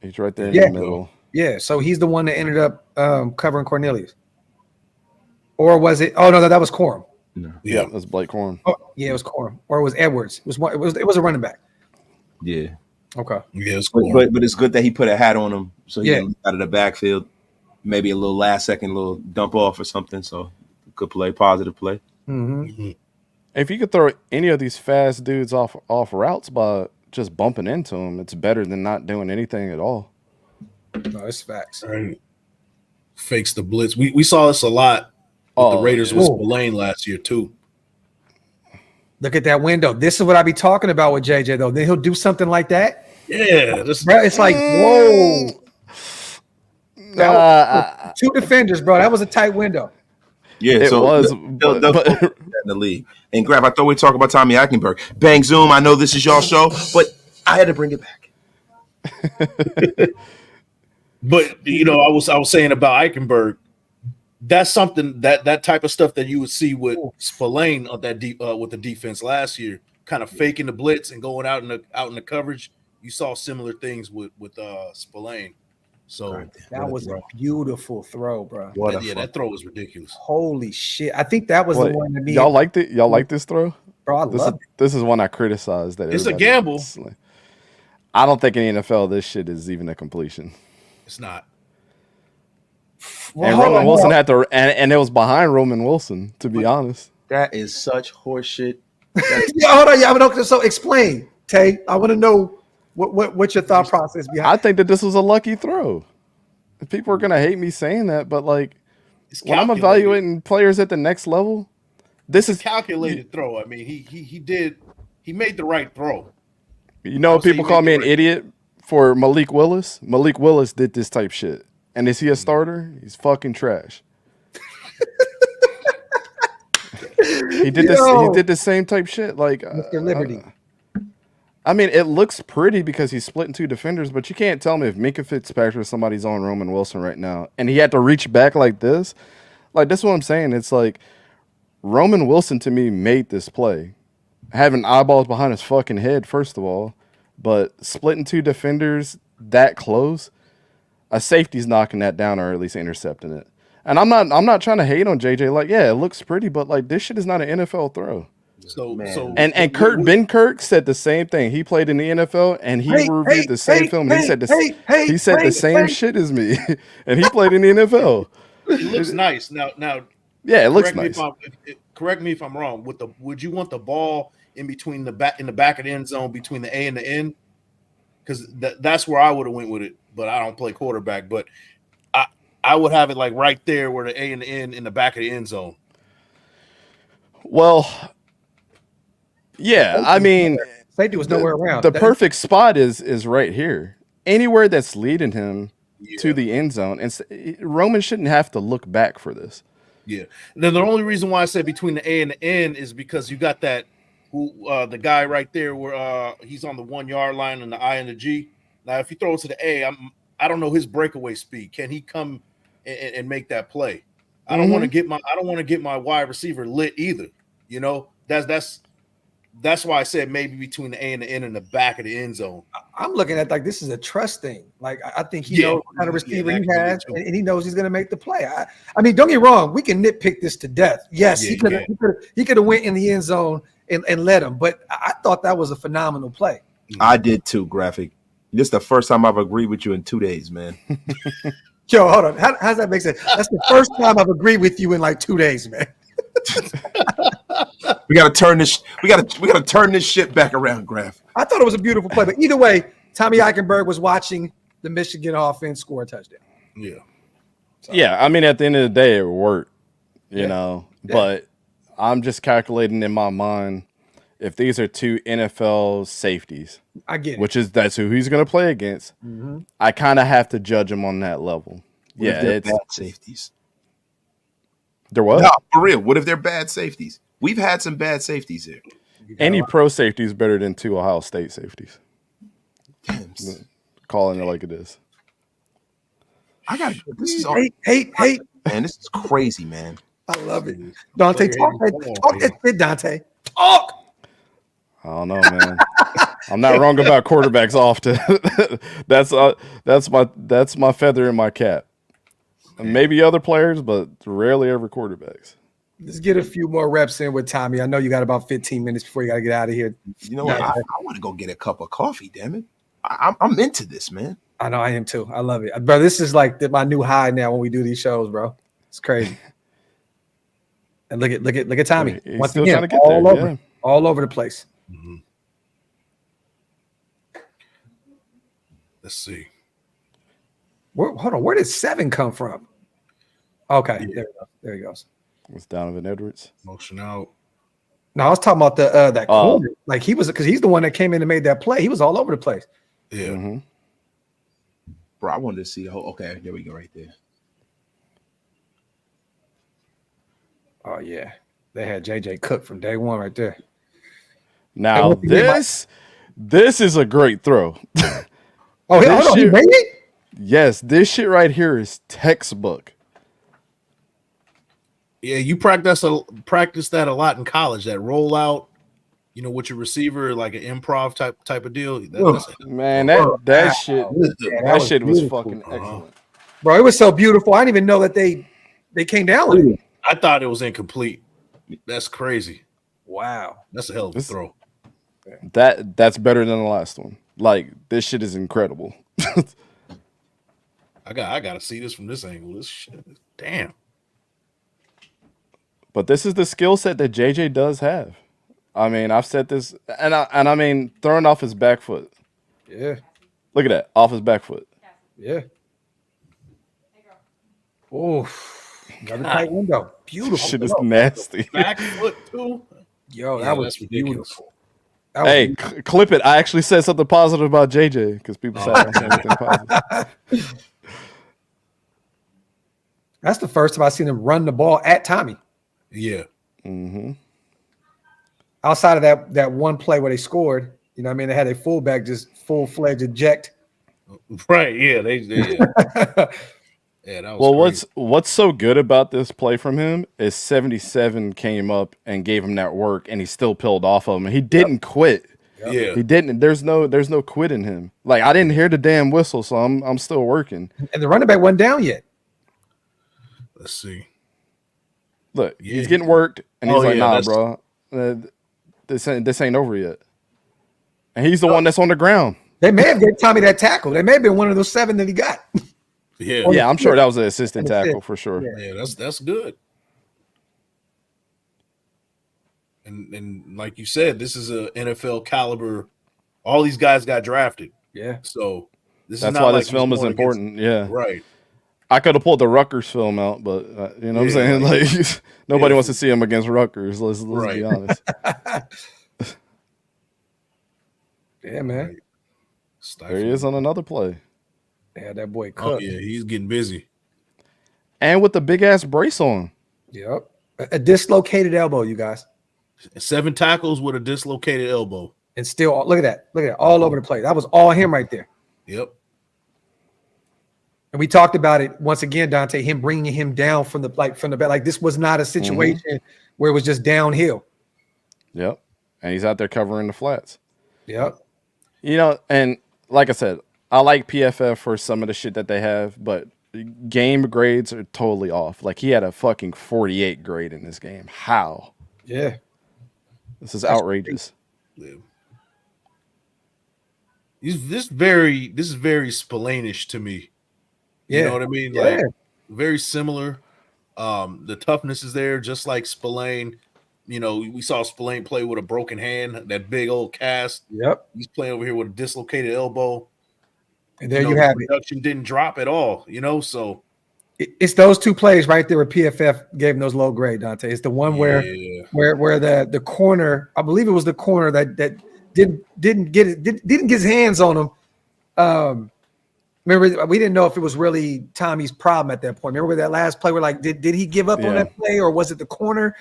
He's right there in the middle. Yeah, so he's the one that ended up covering Cornelius. Or was it? Oh no, that was Corum. No. Yeah, it was Blake Corum. Oh, yeah, it was Corum. Or it was Edwards. It was a running back. Yeah. Okay. Yeah, it's cool. But it's good that he put a hat on him, so he got out of the backfield. Maybe a little last second, little dump off or something. So good play, positive play. Mm-hmm. If you could throw any of these fast dudes off routes by just bumping into them, it's better than not doing anything at all. No, it's facts. Right. Fakes the blitz. We saw this a lot with the Raiders with Spillane last year too. Look at that window. This is what I be talking about with JJ though. Then he'll do something like that. Yeah, bro, it's like whoa. Two defenders, bro. That was a tight window. Yeah, it was in the league. And Graphk, I thought we talk about Tommy Eichenberg. Bang Zoom. I know this is your show, but I had to bring it back. But I was saying about Eikenberg. That's something that type of stuff that you would see with Spillane on that with the defense last year, kind of faking the blitz and going out in the coverage. You saw similar things with Spillane. So that was a beautiful throw, bro. That throw was ridiculous. Holy shit! I think that was the one to me. Y'all liked it? Y'all like this throw? Bro, I love it. This is one I criticized. That it's a gamble. I don't think in the NFL this shit is even a completion. It's not. Well, and Roman Wilson had to, and it was behind Roman Wilson, to be honest. That is such horseshit. Hold on, so explain, Tay. I want to know what's your thought process behind. I think that this was a lucky throw. People are gonna hate me saying that, but like when I'm evaluating players at the next level, this is calculated throw. I mean, he made the right throw. People call me an idiot for Malik Willis. Malik Willis did this type shit. And is he a starter? He's fucking trash. He did this. He did the same type shit. Like Mr. Liberty. I mean, it looks pretty because he's splitting 2 defenders, but you can't tell me if Minka Fitzpatrick or somebody's on Roman Wilson right now, and he had to reach back like this. Like, this is what I'm saying. It's like Roman Wilson to me made this play, having eyeballs behind his fucking head first of all, but splitting 2 defenders that close. A safety's knocking that down or at least intercepting it. And I'm not trying to hate on JJ. Like, yeah, it looks pretty, but like this shit is not an NFL throw. And Ben Kirk said the same thing. He played in the NFL and he reviewed the same film. And he said the same shit as me. And he played in the NFL. It looks nice. Now yeah, it looks nice. Correct me if I'm wrong. Would you want the ball in between the back of the end zone between the A and the N? Because that's where I would have went with it. But I don't play quarterback. But I would have it like right there where the A and the N in the back of the end zone. Well, yeah, I mean, safety was nowhere around. The perfect spot is right here. Anywhere that's leading him to the end zone, and Roman shouldn't have to look back for this. Yeah. And then the only reason why I said between the A and the N is because you got that the guy right there where he's on the 1 yard line and the I and the G. Now, if you throw it to the A, I don't know his breakaway speed. Can he come and make that play? I don't want to get my wide receiver lit either. You know, that's why I said maybe between the A and the N in the back of the end zone. I'm looking at like this is a trust thing. Like I think he knows what kind of receiver he has, and he knows he's going to make the play. I mean, don't get me wrong, we can nitpick this to death. Yes, he could have went in the end zone and led him, but I thought that was a phenomenal play. I did too, Graphk. This is the first time I've agreed with you in 2 days, man. Yo, hold on. How does that make sense? That's the first time I've agreed with you in like 2 days, man. We gotta turn this. We gotta turn this shit back around, Graphk. I thought it was a beautiful play, but either way, Tommy Eichenberg was watching the Michigan offense score a touchdown. Yeah. So. Yeah, I mean, at the end of the day, it worked, you know. Yeah. But I'm just calculating in my mind if these are two NFL safeties. I get it. That's who he's going to play against. I kind of have to judge him on that level. It's bad safeties. They're what? No, for real. What if they're bad safeties? We've had some bad safeties here. Any pro safety is better than 2 Ohio State safeties. Damn. Calling it like it is. I got this is hate. Man, this is crazy, man. I love it. Dante, talk that shit, Dante. Talk. I don't know, man. I'm not wrong about quarterbacks often. that's my feather in my cap. Maybe other players, but rarely ever quarterbacks. Let's get a few more reps in with Tommy. I know you got about 15 minutes before you got to get out of here. You know what? I want to go get a cup of coffee, damn it. I'm into this, man. I know I am too. I love it. Bro, this is like my new high now when we do these shows, bro. It's crazy. And look at Tommy. He's once still again, trying to get all over the place. Let's see. Hold on. Where did 7 come from? Okay, there he goes. It's Donovan Edwards. Motion out. No, I was talking about that corner. Like he was, because he's the one that came in and made that play. He was all over the place. Yeah. Bro, I wanted to see the whole. Okay, there we go, right there. Oh yeah, they had JJ Cook from day one right there. Now this is a great throw. Oh, hold on, he made it? Yes, this shit right here is textbook. Yeah, you practice that a lot in college. That rollout, you know, with your receiver, like an improv type of deal. That shit was fucking excellent. Bro, it was so beautiful. I didn't even know that they came down with it. I thought it was incomplete. That's crazy. Wow, that's a hell of a throw. That's better than the last one. Like, this shit is incredible. I gotta see this from this angle. This shit, damn. But this is the skill set that JJ does have. I mean, I've said this, and I mean, throwing off his back foot. Yeah. Look at that, off his back foot. Yeah. Oh, another tight window. Beautiful. Shit is nasty. Back foot too. Yo, that was beautiful. Clip it. I actually said something positive about JJ because people said I didn't say anything positive. That's the first time I've seen him run the ball at Tommy. Yeah. Outside of that one play where they scored, you know what I mean? They had a fullback just full-fledged eject. Right, yeah. Yeah, that was well, what's so good about this play from him is 77 came up and gave him that work, and he still peeled off of him. He didn't quit. Yeah, he didn't. There's no quit in him. Like, I didn't hear the damn whistle, so I'm still working. And the running back wasn't down yet. Let's see. Look, he's getting worked, and he's like, "Nah, bro, this ain't over yet." And he's the one that's on the ground. They may have given Tommy that tackle. They may have been one of those 7 that he got. Yeah, I'm sure that was an assistant tackle for sure. Yeah, that's good. And like you said, this is a NFL caliber. All these guys got drafted. Yeah. So that's why this film is important. Yeah. Right. I could have pulled the Rutgers film out, but you know what I'm saying? Like nobody wants to see him against Rutgers. Let's be honest. Yeah, man. Right. There he is on another play. Yeah, that boy cooked. Oh yeah, he's getting busy. And with the big ass brace on. Yep. A dislocated elbow, you guys. 7 tackles with a dislocated elbow. And still, look at that. Look at that. All over the place. That was all him right there. Yep. And we talked about it once again, Dante, him bringing him down from the back. Like this was not a situation where it was just downhill. Yep. And he's out there covering the flats. Yep. You know, and like I said, I like PFF for some of the shit that they have, but game grades are totally off. Like he had a fucking 48 grade in this game. How? Yeah. This is outrageous. Yeah. This is very Spillane-ish to me. Yeah. You know what I mean? Like very similar. The toughness is there, just like Spillane. You know, we saw Spillane play with a broken hand, that big old cast. Yep. He's playing over here with a dislocated elbow. And there you have it. Production didn't drop at all, you know, so it's those two plays right there where PFF gave him those low grade, Dante. It's the one where the corner, I believe it was the corner that didn't get his hands on him. Remember, we didn't know if it was really Tommy's problem at that point. Remember that last play where like did he give up on that play or was it the corner?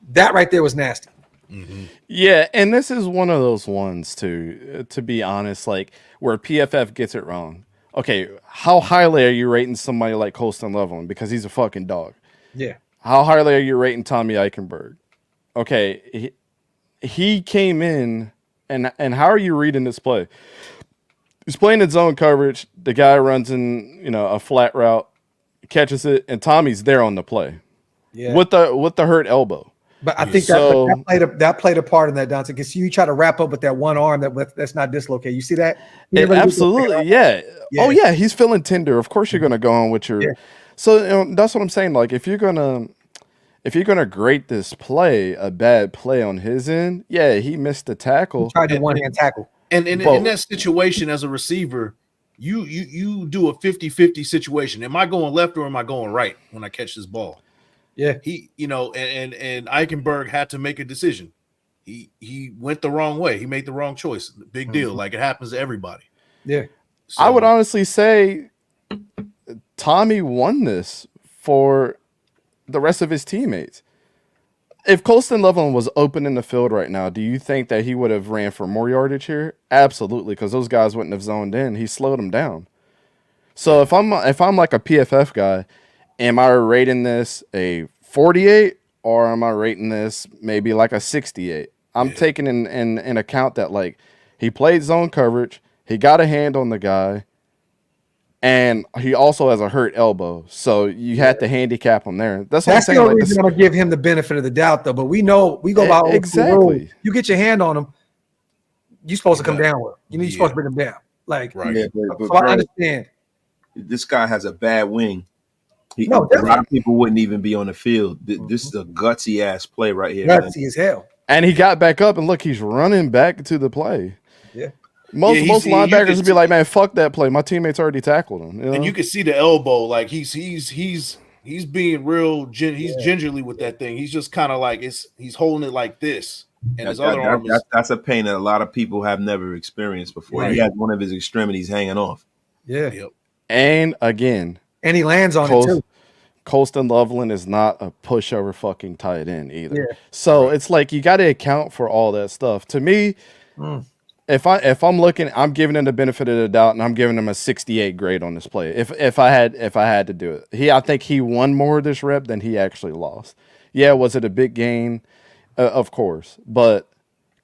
That right there was nasty. Mm-hmm. Yeah, and this is one of those ones too, to be honest, like where PFF gets it wrong. Okay, how highly are you rating somebody like Colston Loveland because he's a fucking dog? Yeah. How highly are you rating Tommy Eichenberg? Okay, he came in, and how are you reading this play? He's playing in zone coverage. The guy runs in, a flat route, catches it, and Tommy's there on the play. Yeah. With the hurt elbow. But I think that played a part in that, Dante, because you try to wrap up with that one arm that's not dislocated. You see that? Absolutely, yeah. Oh yeah, he's feeling tender. Of course, you're gonna go on with your. Yeah. So that's what I'm saying. Like if you're gonna grade this play a bad play on his end, yeah, he missed the tackle. He tried to one-hand tackle. And in that situation as a receiver, you do a 50-50 situation. Am I going left or am I going right when I catch this ball? Yeah, he, and Eikenberg had to make a decision. He went the wrong way. He made the wrong choice. Big deal. Like it happens to everybody. Yeah. So, I would honestly say Tommy won this for the rest of his teammates. If Colston Loveland was open in the field right now, do you think that he would have ran for more yardage here? Absolutely, because those guys wouldn't have zoned in. He slowed them down. So if I'm like a PFF guy, am I rating this a 48 or am I rating this maybe like a 68? I'm taking in account that like he played zone coverage, he got a hand on the guy, and he also has a hurt elbow. So you had to handicap him there. That's what I'm saying. That's the only reason I'm gonna give him the benefit of the doubt, though. But we know we go by exactly. You get your hand on him, you're supposed to come down with him. You're supposed to bring him down. Like, right. Yeah, but so I understand. This guy has a bad wing. A lot of people wouldn't even be on the field. This is a gutsy ass play right here. Gutsy as hell. And he got back up, and look, he's running back to the play. Yeah. Most linebackers would be like, man, fuck that play. My teammates already tackled him. And you can see the elbow, like he's being real. He's gingerly with that thing. He's just kind of like he's holding it like this, and his other arm is. That's a pain that a lot of people have never experienced before. Right. He has one of his extremities hanging off. Yeah. Yep. And again, and he lands on it too. Colston Loveland is not a pushover fucking tight end either. Yeah. So it's like you got to account for all that stuff. To me, if I'm looking, I'm giving him the benefit of the doubt, and I'm giving him a 68 grade on this play. If I had to do it, I think he won more of this rep than he actually lost. Yeah, was it a big gain? Of course, but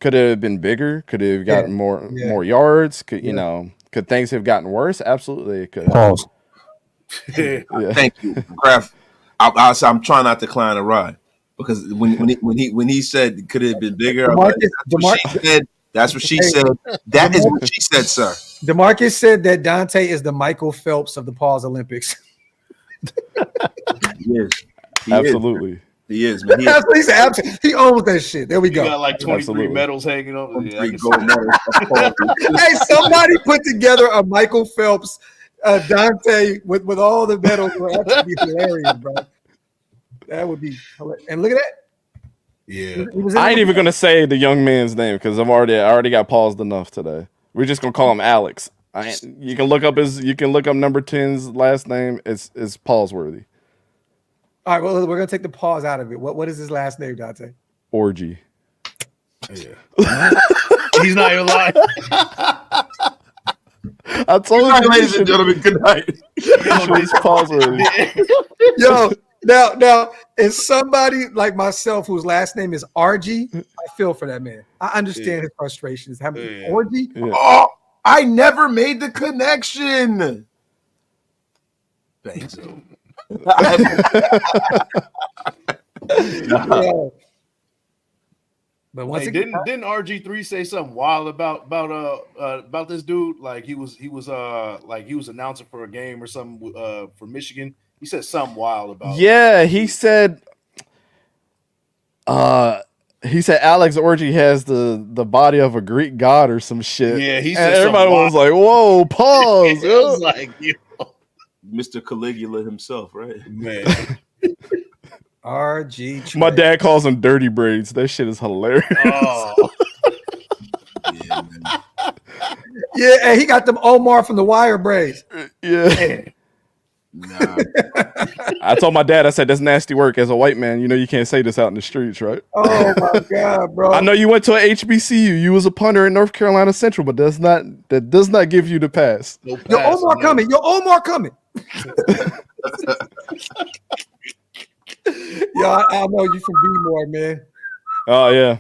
could it have been bigger? Could it have gotten more yards? Could things have gotten worse? Absolutely, it could. Pause. Thank you, Graphk. I'm trying not to clown a ride because when he said could it have been bigger, that's what she said. That is what she said, sir. DeMarcus said that Dante is the Michael Phelps of the Pause Olympics. He is. Absolutely. He is, man. He owns that shit. There we go. He got like 23 medals hanging over. Gold medals. Hey, somebody put together a Michael Phelps Dante with all the medals would actually be hilarious, bro. That would be hilarious. And look at that. Yeah. I ain't even gonna say the young man's name because I already got paused enough today. We're just gonna call him Alex. You can look up number 10's last name. It's pause-worthy. All right, well, we're gonna take the pause out of it. What is his last name, Dante? Orgy. Yeah. He's not even lying. I told you, ladies and gentlemen, good night. It's pause-worthy. Yo, now, is somebody like myself whose last name is RG, I feel for that man. I understand his frustrations. Orgy? Yeah. Oh, I never made the connection. Thanks. Yeah. But once Hey, again, didn't RG3 say something wild about this dude? Like he was announcing for a game or something for Michigan. He said something wild about. Yeah, he said Alex Orgy has the body of a Greek god or some shit. Yeah, he and said everybody was like, "Whoa, pause!" It was like, Mr. Caligula himself, right? man. RG. My dad calls them dirty braids. That shit is hilarious. Oh, Yeah, man. Yeah, and he got them Omar from the Wire braids. Yeah. Nah. I told my dad, I said, "That's nasty work. As a white man, you can't say this out in the streets, right?" Oh my God, bro! I know you went to an HBCU. You was a punter in North Carolina Central, but that does not give you the pass. no Your pass, Omar no. coming. Your Omar coming. Yeah, I know you from B-More, man. Oh yeah,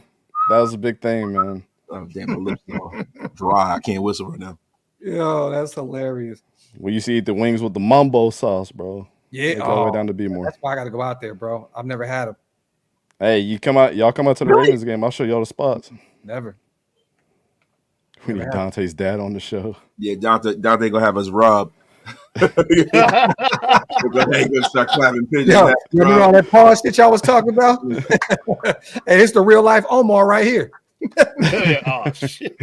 that was a big thing, man. Oh, damn, my lips are dry. I can't whistle right now. Yo, that's hilarious. We used to eat the wings with the mumbo sauce, bro. Yeah, Take all the way down to B-More. That's why I got to go out there, bro. I've never had them. Hey, y'all come out to the Ravens game. I'll show y'all the spots. Never. We need Dante's dad on the show. Yeah, Dante gonna have us robbed. We're gonna start clapping pigeons. Yo, you remember all that pause shit y'all was talking about? And it's the real life Omar right here. Oh shit!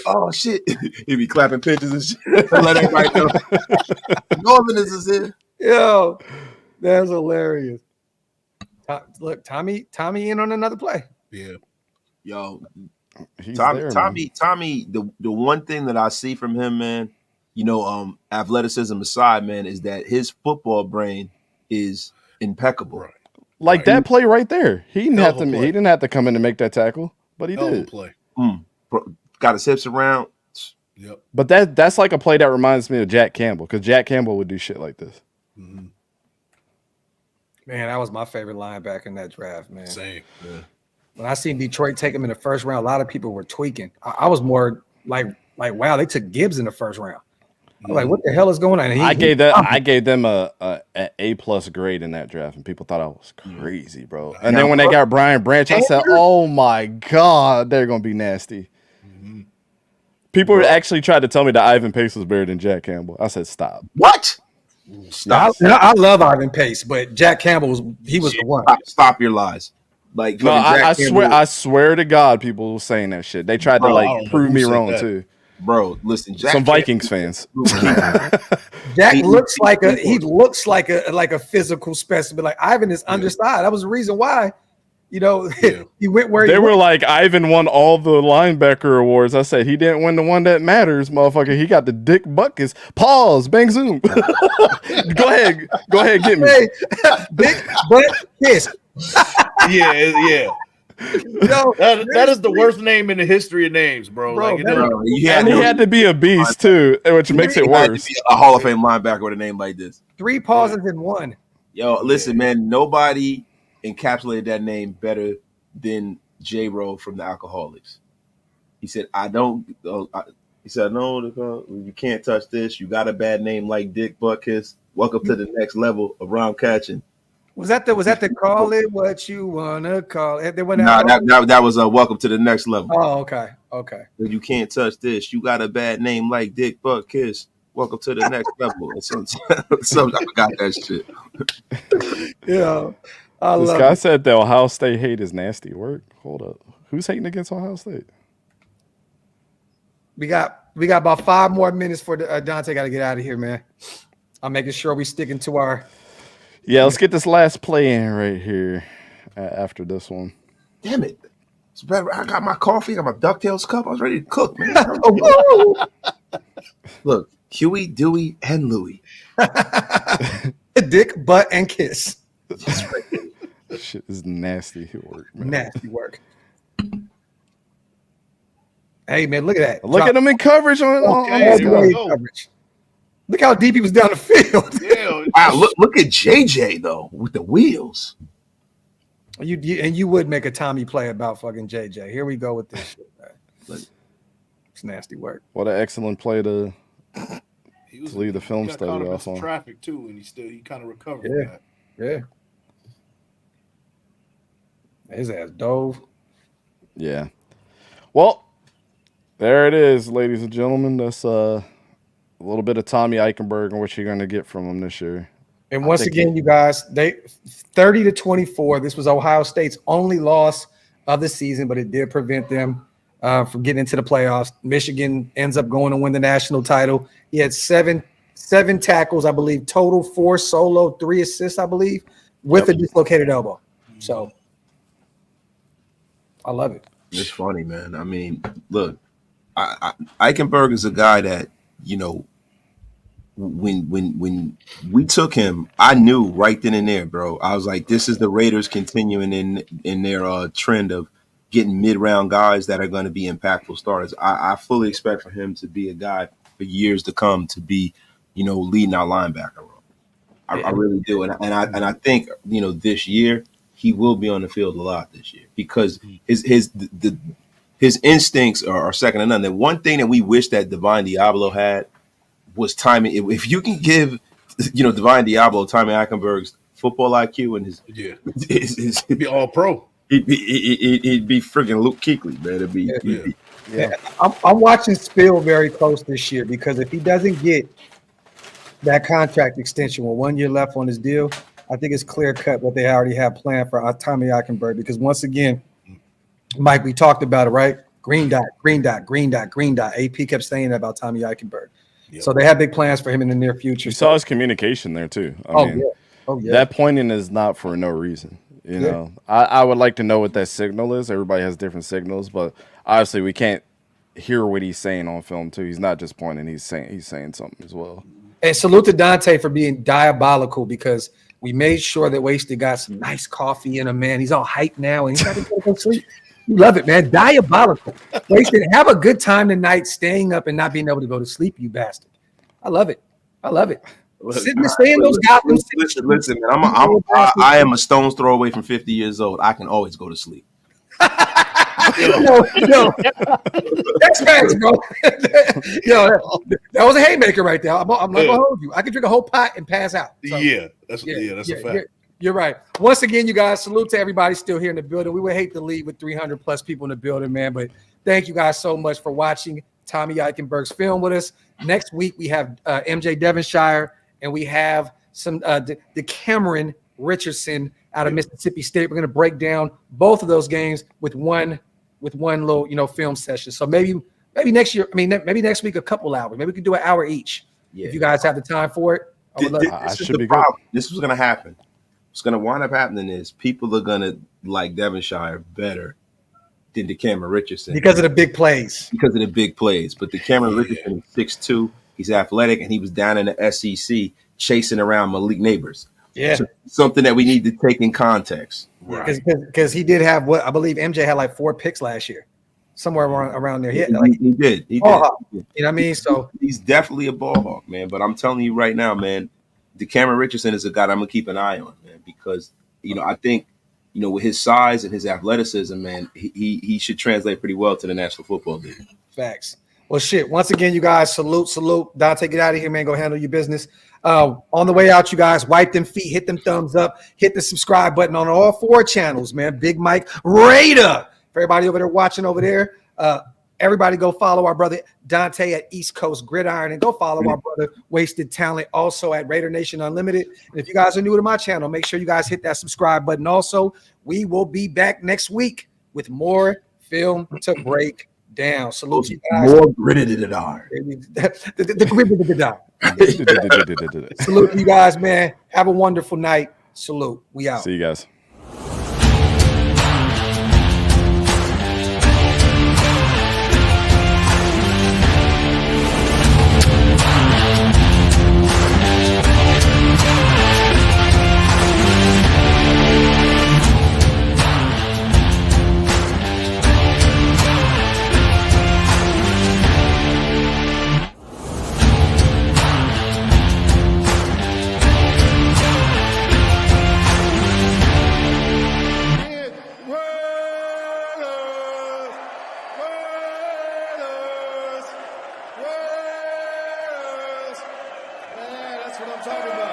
Oh shit! He be clapping pigeons and shit. Let everybody know. Northerners is here. Yo, that's hilarious. Look, Tommy in on another play. Yeah. Yo, He's Tommy, there, Tommy. The one thing that I see from him, man, athleticism aside, man, is that his football brain is impeccable. Right. like that play right there. He didn't have to. Play. He didn't have to come in and make that tackle, but he did. Play. Got his hips around. Yep. But that's like a play that reminds me of Jack Campbell, because Jack Campbell would do shit like this. Mm-hmm. Man, that was my favorite linebacker in that draft, man. Same. Yeah. When I seen Detroit take him in the first round, a lot of people were tweaking. I was more like, wow, they took Gibbs in the first round. I'm like, what the hell is going on? I gave them a A+ grade in that draft, and people thought I was crazy, bro. And then when they got Brian Branch, I said, "Oh my God, they're gonna be nasty." Mm-hmm. People actually tried to tell me that Ivan Pace was better than Jack Campbell. I said, "Stop." What? Stop. I love Ivan Pace, but Jack Campbell was the one. Stop your lies. Like, No, Jack Campbell, I swear to God, people were saying that shit. They tried to prove me wrong too. bro. Listen, Jack Some Vikings fans. Jack looks like a physical specimen. Like Ivan is undersized. That was the reason why, he went where They he were went. like, Ivan won all the linebacker awards. I said, he didn't win the one that matters, motherfucker. He got the Dick Buckets. Pause. Bang zoom. Go ahead, get me. Hey, big butt kiss. Yeah. That is the worst name in the history of names, bro. Like, he had to be a beast too, which makes it worse. A Hall of Fame linebacker with a name like this. 3 pauses in one. Yo, listen, man. Nobody encapsulated that name better than J-Ro from the Alcoholics. He said, "No, you can't touch this. You got a bad name like Dick Buckus. Welcome to the next level of round catching." Was that the call it what you wanna call it? That was a welcome to the next level. Oh, okay. You can't touch this. You got a bad name like Dick Buckus. Welcome to the next level. I forgot that shit. Yeah. This guy said the Ohio State hate is nasty work. Hold up. Who's hating against Ohio State? We got about 5 more minutes for Dante got to get out of here, man. I'm making sure we sticking to our. Yeah, let's get this last play in right here after this one. Damn it. It's better. I got my coffee, I got my DuckTales cup. I was ready to cook, man. Look, Huey, Dewey, and Louie. Dick, butt, and kiss. That shit is nasty work, man. Nasty work. Hey, man, look at that. Look at him in coverage on coverage. Look how deep he was down the field. Yeah. Wow, look at JJ, though, with the wheels. You would make a Tommy play about fucking JJ. Here we go with this shit, man. It's nasty work. What an excellent play to leave the film study off on. Traffic too, and he kind of recovered. Yeah, yeah. His ass dove. Yeah. Well, there it is, ladies and gentlemen. That's a little bit of Tommy Eichenberg and what you're going to get from him this year. And once again, you guys, they 30-24. This was Ohio State's only loss of the season, but it did prevent them from getting into the playoffs. Michigan ends up going to win the national title. He had seven tackles, I believe, total, 4 solo, 3 assists, I believe, with a dislocated elbow. So I love it. It's funny, man. I mean, look, Eichenberg is a guy that, you know, when we took him, I knew right then and there, bro. I was like, this is the Raiders continuing in their trend of getting mid-round guys that are going to be impactful starters. I fully expect for him to be a guy for years to come to be, you know, leading our linebacker role. I really do, and I think, you know, this year he will be on the field a lot this year because his instincts are second to none. The one thing that we wish that Divine Diablo had was timing. If you can give, you know, Divine Diablo, Tommy Eichenberg's football IQ and his he'd be all pro. He'd be freaking Luke Kuechly, man. Yeah. I'm watching Spill very close this year because if he doesn't get that contract extension with 1 year left on his deal, I think it's clear cut what they already have planned for Tommy Eichenberg. Because once again, Mike, we talked about it, right? Green dot, green dot, green dot, green dot. AP kept saying that about Tommy Eichenberg. Yep. So they have big plans for him in the near future. You saw his communication there too. I mean, that pointing is not for no reason. You know, I would like to know what that signal is. Everybody has different signals, but obviously we can't hear what he's saying on film too. He's not just pointing; he's saying something as well. And salute to Dante for being diabolical because we made sure that Wasted got some nice coffee in him, man. He's all hyped now and he's got to go to sleep. You love it, man. Diabolical. Wasted, have a good time tonight, staying up and not being able to go to sleep, you bastard. I love it. I love it. Stay in those Gotham. Listen, man. I am a stone's throw away from 50 years old. I can always go to sleep. No. That's facts, bro. That was a haymaker right there. I'm not gonna hold you. I can drink a whole pot and pass out. So, that's a fact. You're right. Once again, you guys, salute to everybody still here in the building. We would hate to leave with 300 plus people in the building, man. But thank you guys so much for watching Tommy Eichenberg's film with us. Next week, we have MJ Devonshire, and we have some the Cameron Richardson out of Mississippi State. We're going to break down both of those games with one little, film session. So maybe next year, maybe next week, a couple hours. Maybe we could do an hour each if you guys have the time for it. This is the problem. This was going to happen. What's going to wind up happening is people are going to like Devonshire better than the Cameron Richardson because of the big plays. But the Cameron Richardson is 6'2". He's athletic, and he was down in the SEC chasing around Malik Neighbors. Yeah, so something that we need to take in context. Right. Because he did have what I believe MJ had like 4 picks last year, somewhere around there. He did. You know what I mean? So he's definitely a ball hawk, man. But I'm telling you right now, man, the Cameron Richardson is a guy I'm gonna keep an eye on, man, because I think with his size and his athleticism, man, he should translate pretty well to the National Football League. Facts. Well, shit. Once again, you guys, salute. Dante, get out of here, man. Go handle your business. On the way out, you guys, wipe them feet, hit them thumbs up, hit the subscribe button on all 4 channels, man. Big Mike Raider. For everybody over there watching over there, everybody go follow our brother Dante at Eastcoast GridIron, and go follow our brother Wasted Talent also at Raider Nation Unlimited. And if you guys are new to my channel, make sure you guys hit that subscribe button. Also, we will be back next week with more film to break down. Salute to you guys. More gritted than iron. The grid down. Salute to you guys, man. Have a wonderful night. Salute. We out. See you guys.